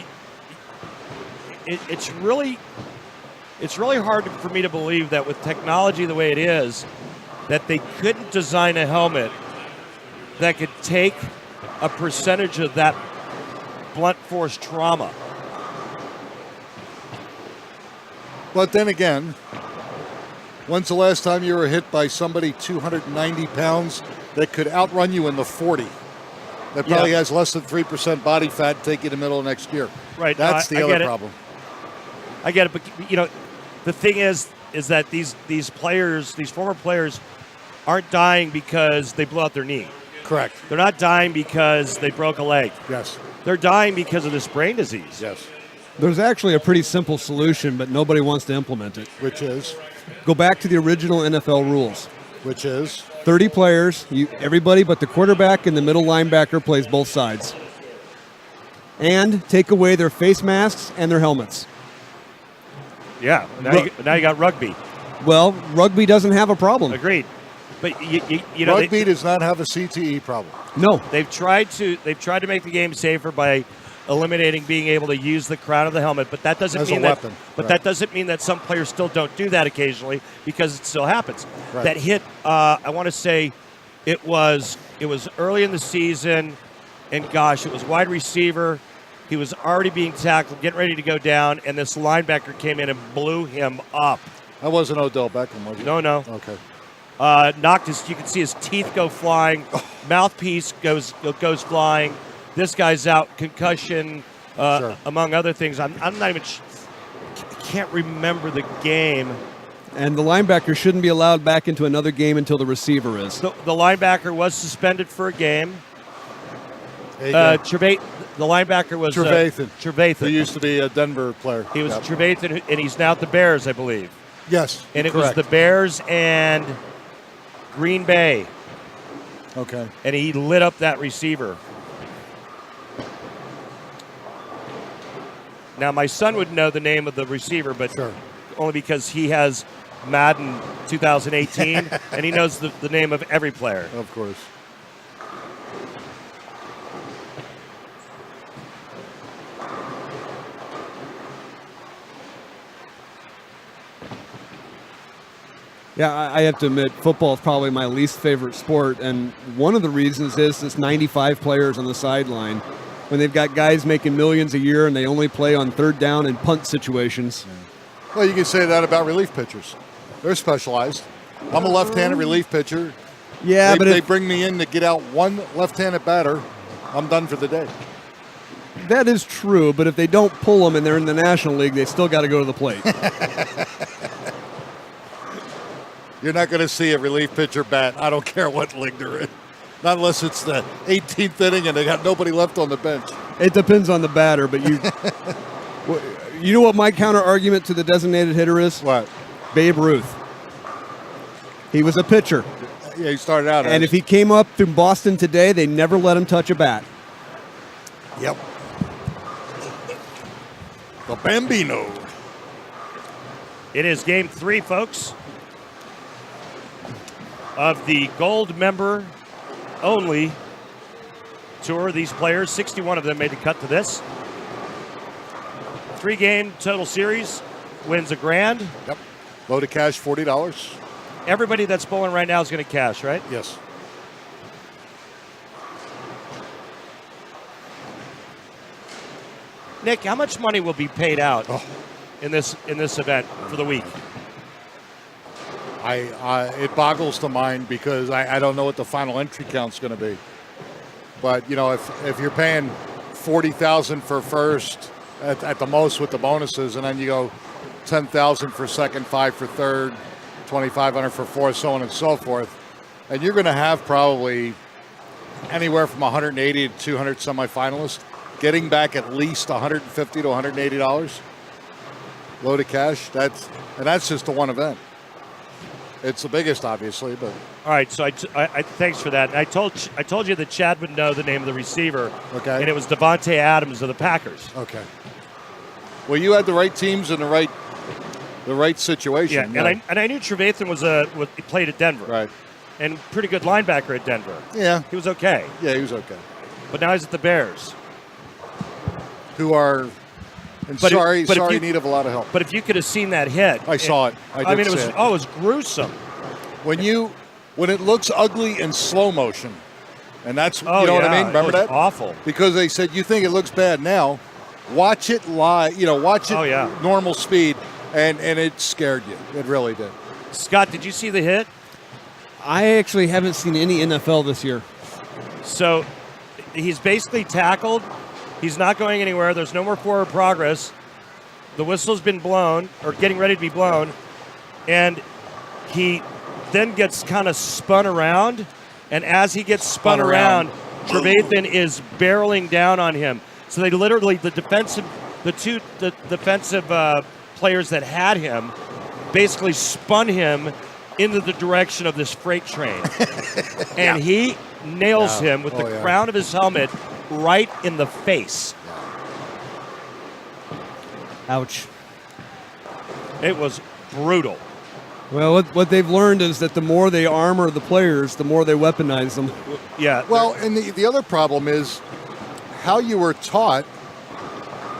it's really hard for me to believe that with technology the way it is, that they couldn't design a helmet that could take a percentage of that blunt force trauma. But then again, when's the last time you were hit by somebody 290 pounds that could outrun you in the 40? That probably Yeah. has less than 3% body fat, take you to the middle of next year. Right. That's I the get other it. problem. I get it, but the thing is that these players, these former players, aren't dying because they blew out their knee. Correct. They're not dying because they broke a leg. Yes. They're dying because of this brain disease. Yes. There's actually a pretty simple solution, but nobody wants to implement it. Which is? Go back to the original NFL rules. Which is? 30 players, everybody but the quarterback and the middle linebacker plays both sides. And take away their face masks and their helmets. Yeah. Now you got rugby. Well, rugby doesn't have a problem. Agreed. But you know Rugby does not have a CTE problem. No. they've tried to make the game safer by eliminating being able to use the crown of the helmet, but that doesn't As a mean weapon, that. But right. that doesn't mean that some players still don't do that occasionally because it still happens. Right. That hit. I want to say, it was early in the season, and gosh, it was wide receiver. He was already being tackled, getting ready to go down, and this linebacker came in and blew him up. That wasn't Odell Beckham, was it? No. Okay. Knocked his. You can see his teeth go flying. Mouthpiece goes flying. This guy's out, concussion, Sure. among other things. I'm not even. Can't remember the game. And the linebacker shouldn't be allowed back into another game until the receiver is. The linebacker was suspended for a game. There you go. The linebacker was Trevathan. Trevathan. Who used to be a Denver player. He was Yep. Trevathan, and he's now at the Bears, I believe. Yes. And it correct. was the Bears and Green Bay, Okay. and he lit up that receiver. Now, my son would know the name of the receiver, but Sure. only because he has Madden 2018, and he knows the name of every player. Of course. Yeah, I have to admit, football is probably my least favorite sport, and one of the reasons is this 95 players on the sideline. When they've got guys making millions a year and they only play on third down and punt situations. Well, you can say that about relief pitchers. They're specialized. I'm a left-handed relief pitcher. Yeah, but they bring me in to get out one left-handed batter. I'm done for the day. That is true, but if they don't pull them and they're in the National League, they still got to go to the plate. You're not going to see a relief pitcher bat. I don't care what league they're in. Not unless it's the 18th inning and they got nobody left on the bench. It depends on the batter, but you know what my counter argument to the designated hitter is? What? Babe Ruth. He was a pitcher. Yeah, he started out. And if he came up through Boston today, they never let him touch a bat. Yep. The Bambino. It is game 3, folks, of the gold member only tour. These players, 61 of them made the cut to this. 3-game total series, wins $1,000. Yep. Load of cash, $40. Everybody that's bowling right now is going to cash, right? Yes. Nick, how much money will be paid out in this event for the week? It boggles the mind because I don't know what the final entry count's going to be. But you know, if you're paying $40,000 for first at the most with the bonuses, and then you go $10,000 for second, $5,000 for third, $2,500 for fourth, so on and so forth, and you're going to have probably anywhere from 180 to 200 semifinalists getting back at least $150 to $180 load of cash. That's just the one event. It's the biggest, obviously, but all right. So I thanks for that. I told you that Chad would know the name of the receiver. Okay. And it was Devontae Adams of the Packers. Okay. Well, you had the right teams in the right situation. Yeah. And I knew Trevathan he played at Denver. Right. And pretty good linebacker at Denver. Yeah. He was okay. Yeah, he was okay. But now he's at the Bears. Who are in need of a lot of help. But if you could have seen that hit, I saw it. I mean, it was gruesome. When it looks ugly in slow motion, and that's you know what I mean. Remember that? Awful. Because they said you think it looks bad now, watch it live. You know, watch it normal speed, and it scared you. It really did. Scott, did you see the hit? I actually haven't seen any NFL this year. So he's basically tackled. He's not going anywhere. There's no more forward progress. The whistle's been blown, or getting ready to be blown, and he then gets kind of spun around. And as he gets spun around, Trevathan is barreling down on him. So they literally, the two defensive players that had him, basically spun him into the direction of this freight train, and he nails him with the crown of his helmet right in the face. Ouch. It was brutal. Well, what they've learned is that the more they armor the players, the more they weaponize them. Yeah. Well, and the other problem is how you were taught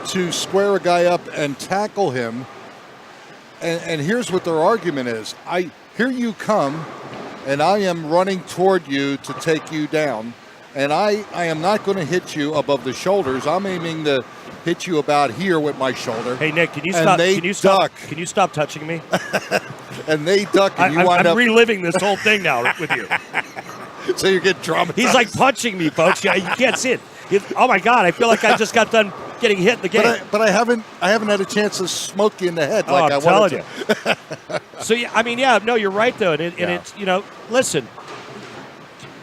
to square a guy up and tackle him. And here's what their argument is. Here you come, and I am running toward you to take you down. And I am not going to hit you above the shoulders. I'm aiming to hit you about here with my shoulder. Hey, Nick, can you stop? Can you stop touching me? And they duck, and I'm reliving this whole thing now with you. So you get traumatized. He's like punching me, folks. You can't see it. Oh my God! I feel like I just got done getting hit in the game. But I haven't had a chance to smoke you in the head like I wanted to. So you're right though, and it's listen.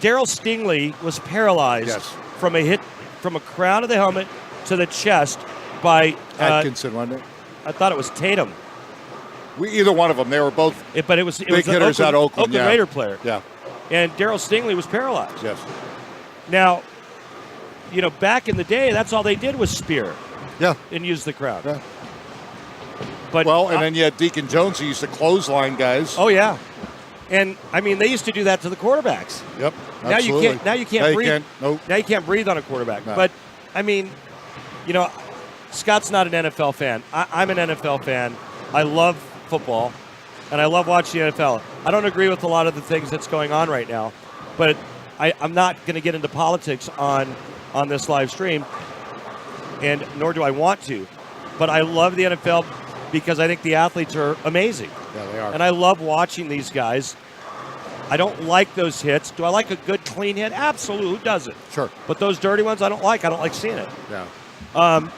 Daryl Stingley was paralyzed from a hit from a crown of the helmet to the chest by Atkinson, wasn't it? I thought it was Tatum. Either one of them. They were both But it was big hitters out of Oakland. Raider player. Yeah. And Daryl Stingley was paralyzed. Yes. Now, back in the day, that's all they did was spear. Yeah. And use the crowd. Yeah. But and then you had Deacon Jones who used to clothesline guys. Oh yeah, and I mean they used to do that to the quarterbacks. Yep. Now Absolutely. you can't breathe. Nope. Now you can't breathe on a quarterback. No. But I mean, you know, Scott's not an NFL fan. I'm an NFL fan. I love football, and I love watching the NFL. I don't agree with a lot of the things that's going on right now, but I'm not going to get into politics on this live stream, and nor do I want to. But I love the NFL because I think the athletes are amazing. Yeah, they are. And I love watching these guys. I don't like those hits. Do I like a good, clean hit? Absolutely. Who doesn't? Sure. But those dirty ones, I don't like. I don't like seeing it. Yeah.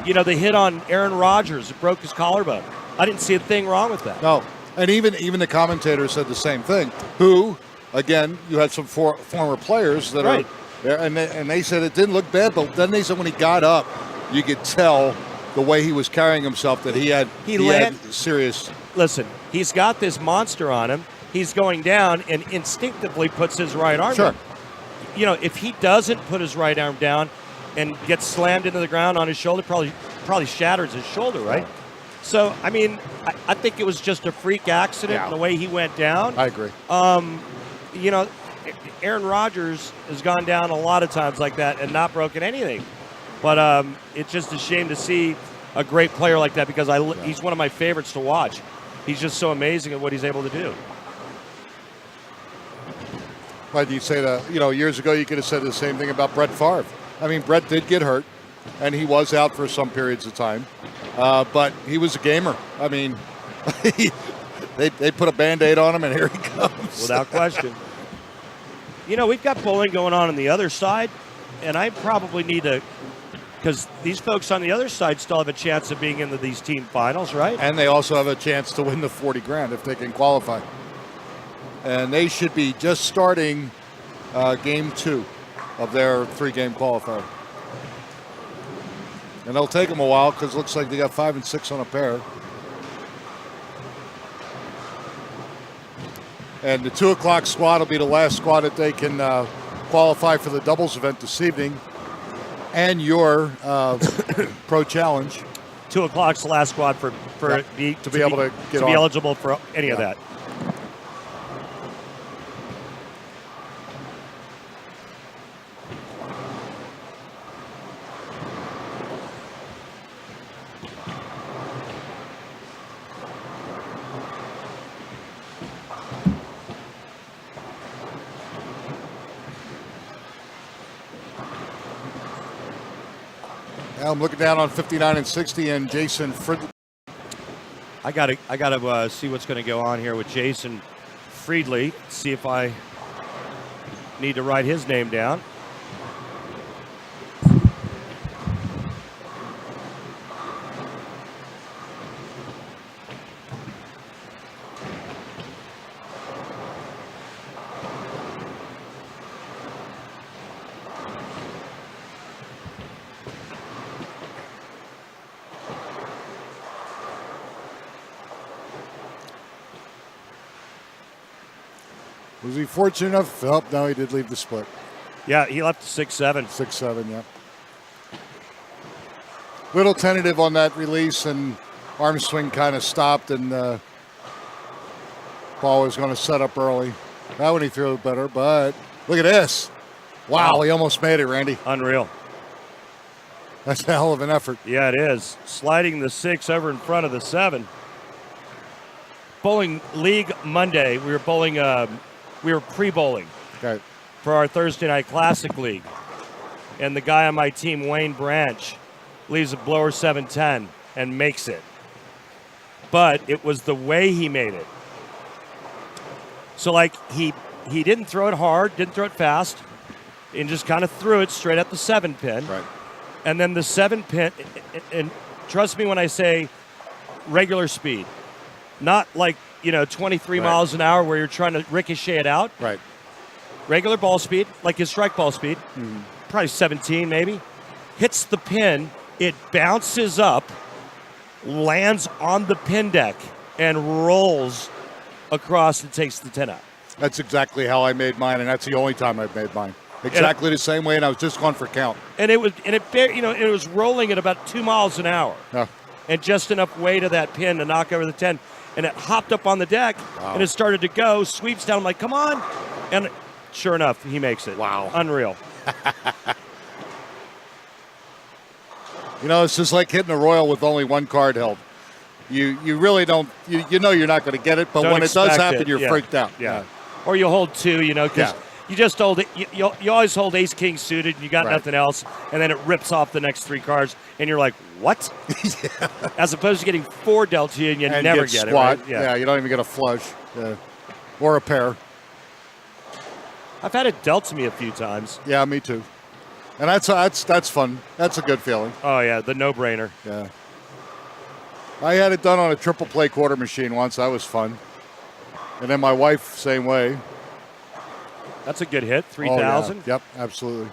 You know, the hit on Aaron Rodgers, it broke his collarbone. I didn't see a thing wrong with that. No. And even the commentator said the same thing. Who, again, you had some former players that Right. are there, and they said it didn't look bad, but then they said when he got up, you could tell the way he was carrying himself that he had serious. Listen, he's got this monster on him. He's going down and instinctively puts his right arm Sure. down. You know, if he doesn't put his right arm down and gets slammed into the ground on his shoulder, probably shatters his shoulder, right? So, I mean, I think it was just a freak accident in the way he went down. I agree. You know, Aaron Rodgers has gone down a lot of times like that and not broken anything. But it's just a shame to see a great player like that because he's one of my favorites to watch. He's just so amazing at what he's able to do. Why do you say that? You know, years ago you could have said the same thing about Brett Favre. I mean, Brett did get hurt, and he was out for some periods of time. But he was a gamer. I mean, they put a Band-Aid on him, and here he comes. Without question. You know, we've got bowling going on the other side, and I probably need to, because these folks on the other side still have a chance of being into these team finals, right? And they also have a chance to win the 40 grand if they can qualify. And they should be just starting game 2 of their 3-game qualifier. And it'll take them a while because it looks like they got 5 and 6 on a pair. And the 2 o'clock squad will be the last squad that they can qualify for the doubles event this evening and your pro challenge. 2 o'clock's the last squad to be eligible for any of that. I'm looking down on 59 and 60 and Jason Friedley. I gotta see what's going to go on here with Jason Friedley. See if I need to write his name down. Was he fortunate enough? Oh, no, he did leave the split. Yeah, he left 6-7. 6-7, yeah. Little tentative on that release, and arm swing kind of stopped, and ball was going to set up early. That one he threw it better, but look at this. Wow, he almost made it, Randy. Unreal. That's a hell of an effort. Yeah, it is. Sliding the 6 over in front of the 7. Bowling League Monday, we were bowling... we were pre-bowling for our Thursday Night Classic League. And the guy on my team, Wayne Branch, leaves a blower 710 and makes it. But it was the way he made it. So, like, he didn't throw it hard, didn't throw it fast, and just kind of threw it straight at the 7 pin. Right. And then the 7 pin, and trust me when I say regular speed, not like, 23 miles an hour where you're trying to ricochet it out. Right. Regular ball speed, like his strike ball speed, probably 17 maybe. Hits the pin, it bounces up, lands on the pin deck, and rolls across and takes the 10 out. That's exactly how I made mine, and that's the only time I've made mine. Exactly the same way, and I was just going for count. And it was rolling at about 2 miles an hour. Yeah. and just enough weight of that pin to knock over the 10. And it hopped up on the deck, and it started to go, sweeps down. I'm like, come on. And sure enough, he makes it. Wow. Unreal. You know, it's just like hitting a Royal with only one card held. You really don't, you know you're not going to get it, but Don't when it does expect happen, it. you're Yeah. freaked out. Yeah. Or you hold 2, you know, because you just hold it. You always hold ace king suited, and you got Right. nothing else, and then it rips off the next 3 cards, and you're like, what? As opposed to getting 4 dealt to you, and you And never get get squat. it. Right? Yeah, you don't even get a flush. Yeah. Or a pair. I've had it dealt to me a few times. Yeah, me too. And that's fun. That's a good feeling. Oh, yeah, the no-brainer. Yeah. I had it done on a triple play quarter machine once. That was fun. And then my wife, same way. That's a good hit, Oh, 3,000. yeah. Yep, absolutely.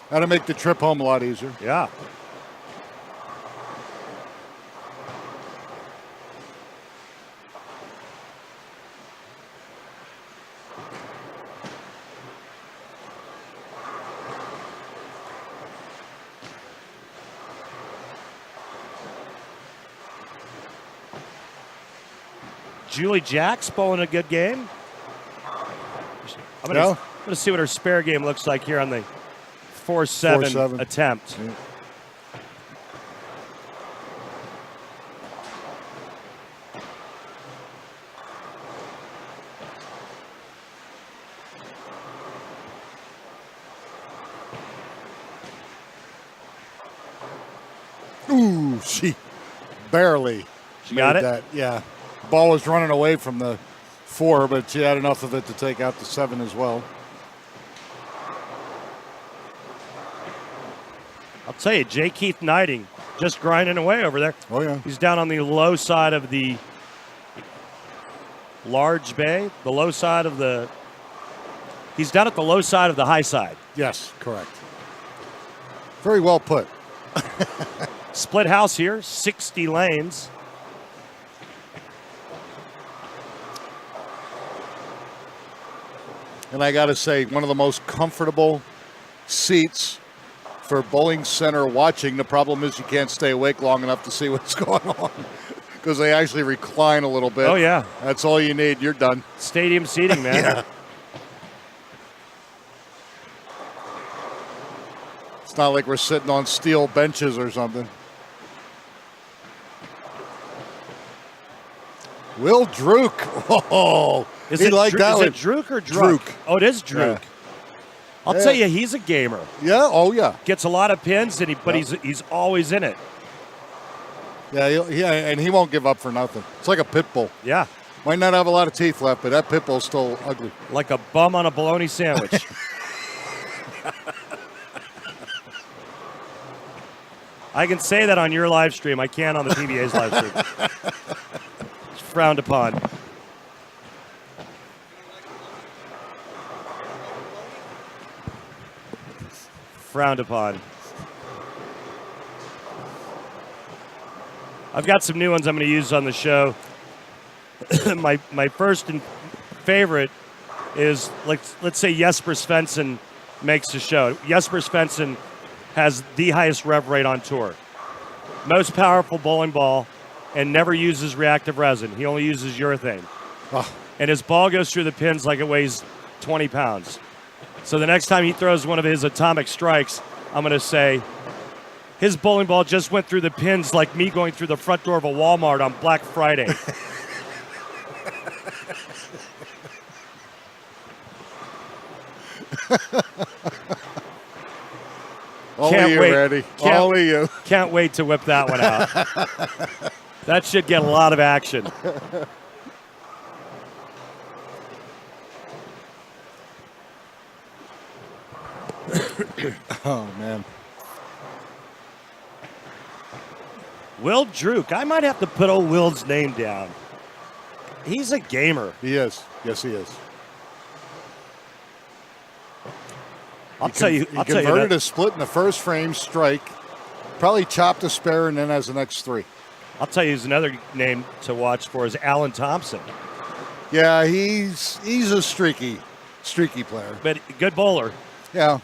That'll make the trip home a lot easier. Yeah. Julie Jack's bowling a good game. I'm going to see what her spare game looks like here on the 4-7 4-7 attempt. Yeah. Ooh, she barely She got made it? that. Yeah. Ball was running away from the 4, but she had enough of it to take out the 7 as well. I'll tell you, J. Keith Knighting just grinding away over there. Oh, yeah. He's down on the low side of the large bay, the low side of the. He's down at the low side of the high side. Yes, correct. Very well put. Split house here, 60 lanes. And I got to say, one of the most comfortable seats for bowling center watching. The problem is you can't stay awake long enough to see what's going on because they actually recline a little bit. Oh, yeah. That's all you need. You're done. Stadium seating, man. Yeah. It's not like we're sitting on steel benches or something. Will Druk. Oh, Is he it liked that is one. it Druk or Druk? Druk. Oh, it is Druk. Yeah. I'll Yeah. tell you, he's a gamer. Yeah. Oh, yeah. Gets a lot of pins, but Yep. he's always in it. Yeah. And he won't give up for nothing. It's like a pit bull. Yeah, Might not have a lot of teeth left, but that pit bull's still ugly. like a bum on a bologna sandwich. I can say that on your live stream. I can't on the PBA's live stream. It's frowned upon. Frowned upon. I've got some new ones I'm going to use on the show. my first and favorite is, let's say Jesper Svensson makes the show. Jesper Svensson has the highest rev rate on tour. Most powerful bowling ball and never uses reactive resin. He only uses urethane. Oh, And his ball goes through the pins like it weighs 20 pounds. So the next time he throws one of his atomic strikes, I'm going to say, his bowling ball just went through the pins like me going through the front door of a Walmart on Black Friday. only Can't you, wait. Randy. Can't- Only you. Can't wait to whip that one out. That should get a lot of action. Oh, man. Will Druk. I might have to put old Will's name down. He's a gamer. He is. Yes, he is. I'll tell you. He I'll tell you converted that. a split in the first frame strike, probably chopped a spare, and then has the next 3. I'll tell you, who's another name to watch for is Alan Thompson. Yeah, he's a streaky player. But good bowler. Yeah.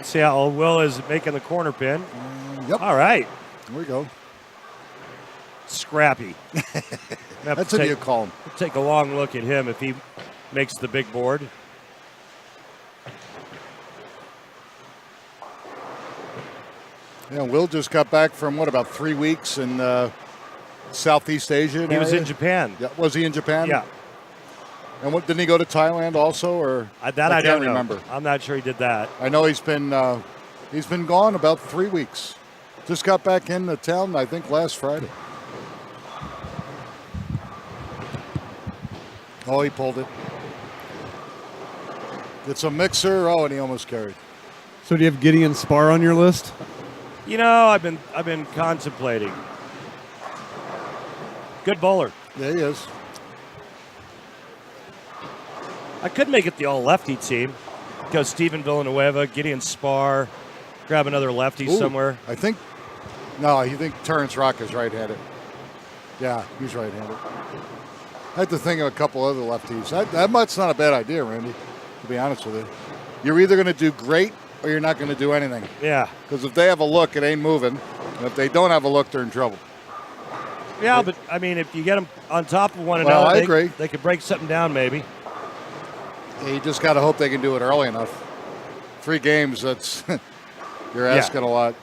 See how Will is making the corner pin. Yep. All right. There we go. Scrappy. That's what you call him. Take a long look at him if he makes the big board. Yeah, Will just got back from, about 3 weeks in Southeast Asia? He was in Japan. Yeah, was he in Japan? Yeah. And didn't he go to Thailand also, or I can't don't know. remember. I'm not sure he did that. I know he's been gone about 3 weeks. Just got back into town, I think, last Friday. Oh, he pulled it. It's a mixer. Oh, and he almost carried. So do you have Gideon Spar on your list? You know, I've been contemplating. Good bowler. Yeah, he is. I could make it the all-lefty team. Go Steven Villanueva, Gideon Spar, grab another lefty Ooh, somewhere. I think Terrence Rock is right-handed. Yeah, he's right-handed. I had to think of a couple other lefties. That might's not a bad idea, Randy, to be honest with you. You're either going to do great or you're not going to do anything. Yeah. Because if they have a look, it ain't moving. And if they don't have a look, they're in trouble. Yeah, but, I mean, if you get them on top of one Well, another, I agree. They could break something down maybe. Yeah, you just got to hope they can do it early enough. 3 games, that's you're asking a lot.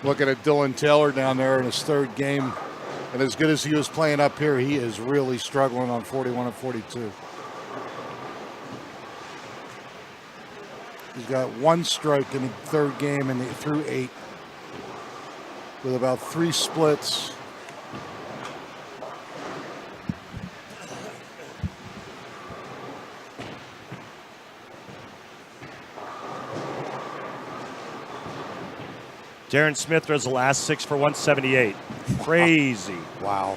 Looking at Dylan Taylor down there in his 3rd game. And as good as he was playing up here, he is really struggling on 41 and 42. He's got 1 strike in the 3rd game and through 8 with about 3 splits. Darren Smith throws the last 6 for 178. Crazy. Wow.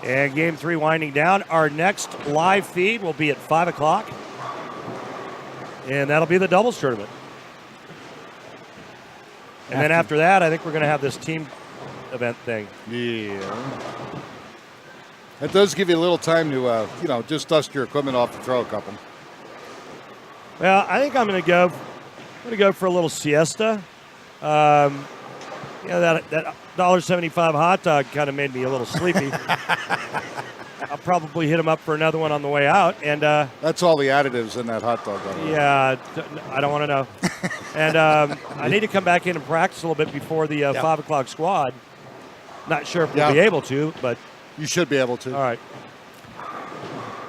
And game 3 winding down. Our next live feed will be at 5 o'clock. And that'll be the doubles tournament. And then after that, I think we're going to have this team event thing. Yeah. That does give you a little time to, just dust your equipment off and throw a couple. Well, I think I'm going to go for a little siesta. That $1.75 hot dog kind of made me a little sleepy. I'll probably hit him up for another one on the way out. And that's all the additives in that hot dog. By the way. Yeah, I don't want to know. And I need to come back in and practice a little bit before the 5 o'clock squad. Not sure if we'll be able to, but you should be able to. All right.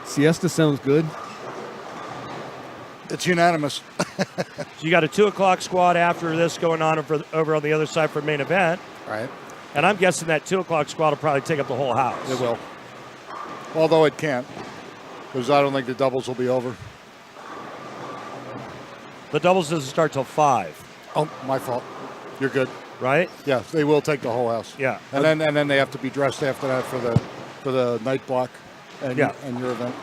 Siesta sounds good. It's unanimous. So you got a 2 o'clock squad after this going on over on the other side for main event. Right. And I'm guessing that 2 o'clock squad will probably take up the whole house. It will. Although it can't, because I don't think the doubles will be over. The doubles doesn't start till 5. Oh, my fault. You're good. Right? Yeah, they will take the whole house. Yeah. And then they have to be dressed after that for the night block and your event.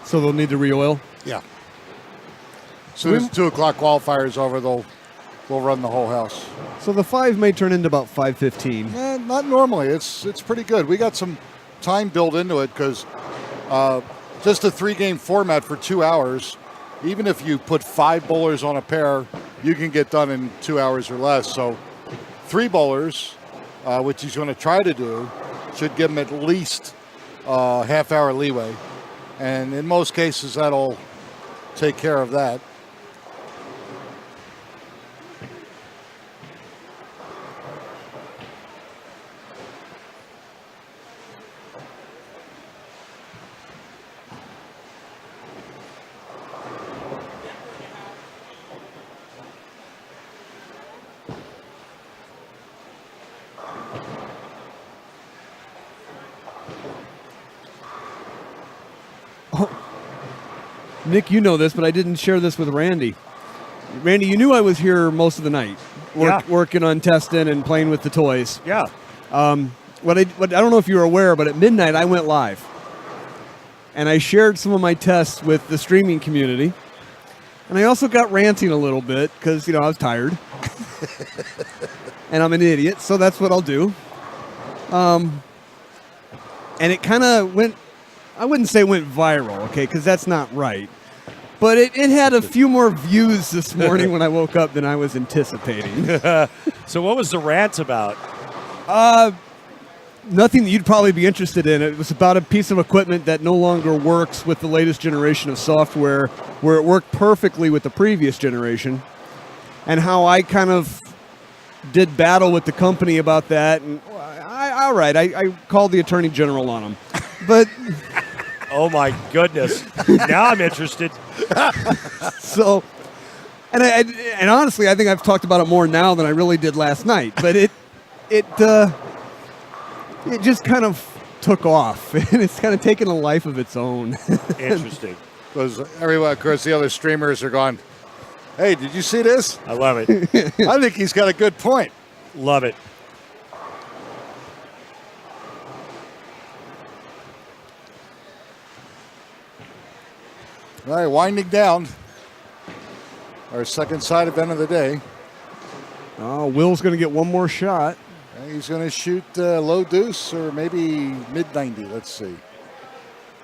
So they'll need to re-oil? Yeah. As soon as 2 o'clock qualifier is over, we'll run the whole house. So the 5 may turn into about 5:15. Not normally. It's pretty good. We got some time built into it because just a 3-game format for 2 hours, even if you put 5 bowlers on a pair, you can get done in 2 hours or less. So 3 bowlers, which he's going to try to do, should give him at least half-hour leeway. And in most cases, that'll take care of that. Nick, you know this, but I didn't share this with Randy. Randy, you knew I was here most of the night, working on testing and playing with the toys. Yeah. What I don't know if you were aware, but at midnight I went live, and I shared some of my tests with the streaming community, and I also got ranting a little bit because I was tired, and I'm an idiot, so that's what I'll do. And it kind of went. I wouldn't say went viral, okay, because that's not right. But it had a few more views this morning when I woke up than I was anticipating. So what was the rant about? Nothing that you'd probably be interested in. It was about a piece of equipment that no longer works with the latest generation of software, where it worked perfectly with the previous generation, and how I kind of did battle with the company about that. And I called the Attorney General on them. But Oh my goodness! Now I'm interested. so, and honestly, I think I've talked about it more now than I really did last night. But it just kind of took off, and it's kind of taken a life of its own. Interesting. Because everyone, of course, the other streamers are going, hey, did you see this? I love it. I think he's got a good point. Love it. All right, winding down. Our second side event of the day. Oh, Will's going to get one more shot. He's going to shoot low deuce or maybe mid 90. Let's see.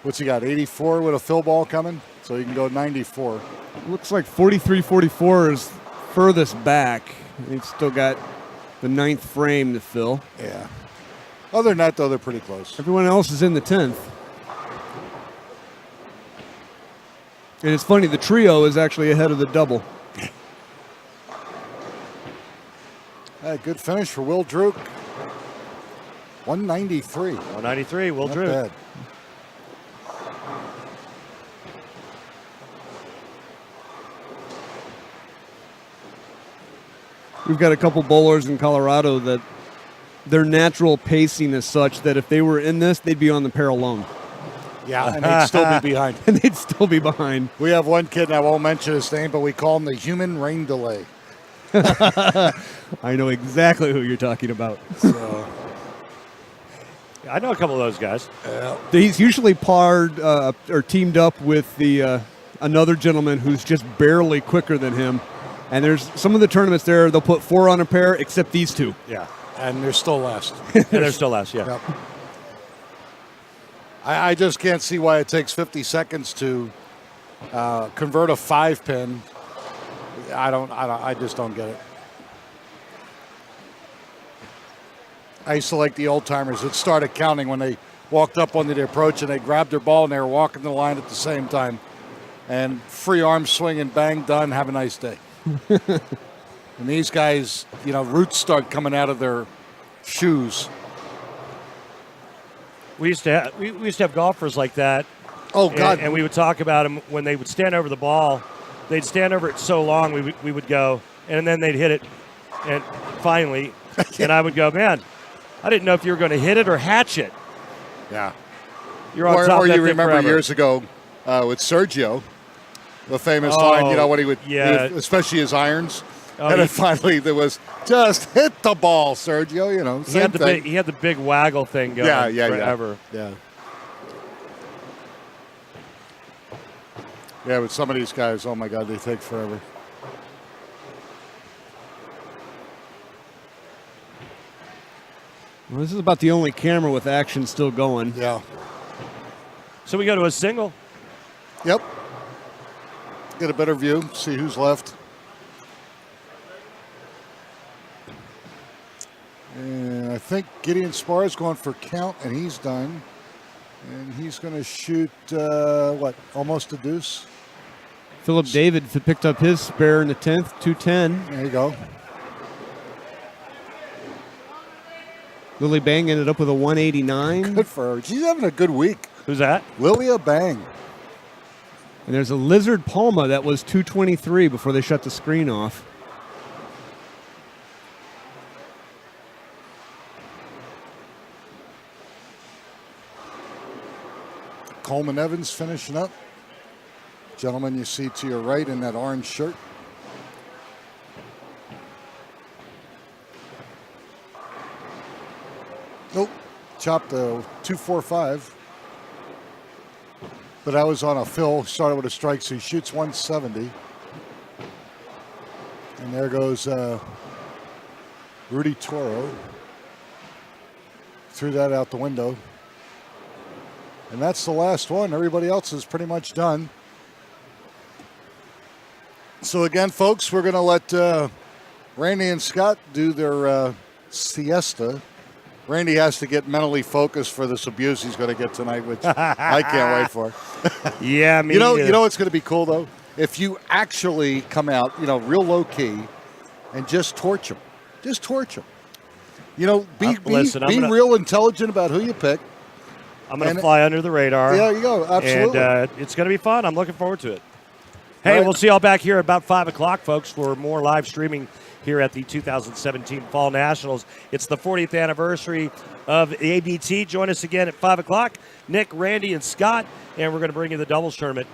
What's he got? 84 with a fill ball coming, so he can go 94. Looks like 43-44 is furthest back. He's still got the 9th frame to fill. Yeah. Other than that, though, they're pretty close. Everyone else is in the 10th. And it's funny, the trio is actually ahead of the double. Good finish for Will Druk. 193. 193. Will Not Drew. bad. We've got a couple bowlers in Colorado that their natural pacing is such that if they were in this, they'd be on the pair alone. Yeah, and they'd still be behind. And they'd still be behind. We have one kid, and I won't mention his name, but we call him the human rain delay. I know exactly who you're talking about. So, I know a couple of those guys. He's usually paired or teamed up with the another gentleman who's just barely quicker than him. And there's some of the tournaments there, they'll put 4 on a pair, except these 2. Yeah. and they're still last. And they're still last, yeah. Yep. I just can't see why it takes 50 seconds to convert a 5-pin. I just don't get it. I used to like the old timers that started counting when they walked up onto the approach and they grabbed their ball and they were walking the line at the same time. And free arm swing and bang, done. Have a nice day. And these guys, roots start coming out of their shoes. We used to have golfers like that. Oh, God. And we would talk about them when they would stand over the ball. They'd stand over it so long, we would go, and then they'd hit it, and finally, and I would go, man, I didn't know if you were going to hit it or hatch it. Yeah. You're on top of that you thing remember forever. years ago with Sergio, the famous line, when he would, especially his irons. And then finally there was, just hit the ball, Sergio, same thing. He had the big waggle thing going forever. Yeah. Yeah, but some of these guys, oh my God, they take forever. Well, this is about the only camera with action still going. Yeah. So we go to a single. Yep. Get a better view, see who's left. And I think Gideon Sparr's going for count, and he's done. And he's going to shoot, almost a deuce? Philip David picked up his spare in the 10th, 210. There you go. Lily Bang ended up with a 189. Good for her. She's having a good week. Who's that? Lilia Bang. And there's a Lizard Palma that was 223 before they shut the screen off. Coleman Evans finishing up. Gentleman you see to your right in that orange shirt. Nope, chopped the 245. But I was on a fill, started with a strike, so he shoots 170. And there goes Rudy Toro. Threw that out the window. And that's the last one. Everybody else is pretty much done. So again, folks, we're going to let Randy and Scott do their siesta. Randy has to get mentally focused for this abuse he's going to get tonight, which I can't wait for. Yeah, me You know either. what's going to be cool, though? If you actually come out, real low-key and just torch them. Just torch them. Be real intelligent about who you pick. I'm going to fly under the radar. Yeah, you go. Absolutely. And it's going to be fun. I'm looking forward to it. Hey, Right. we'll see y'all back here at about 5 o'clock, folks, for more live streaming here at the 2017 Fall Nationals. It's the 40th anniversary of ABT. Join us again at 5 o'clock. Nick, Randy, and Scott. And we're going to bring you the doubles tournament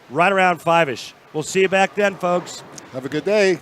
right around 5-ish. We'll see you back then, folks. Have a good day.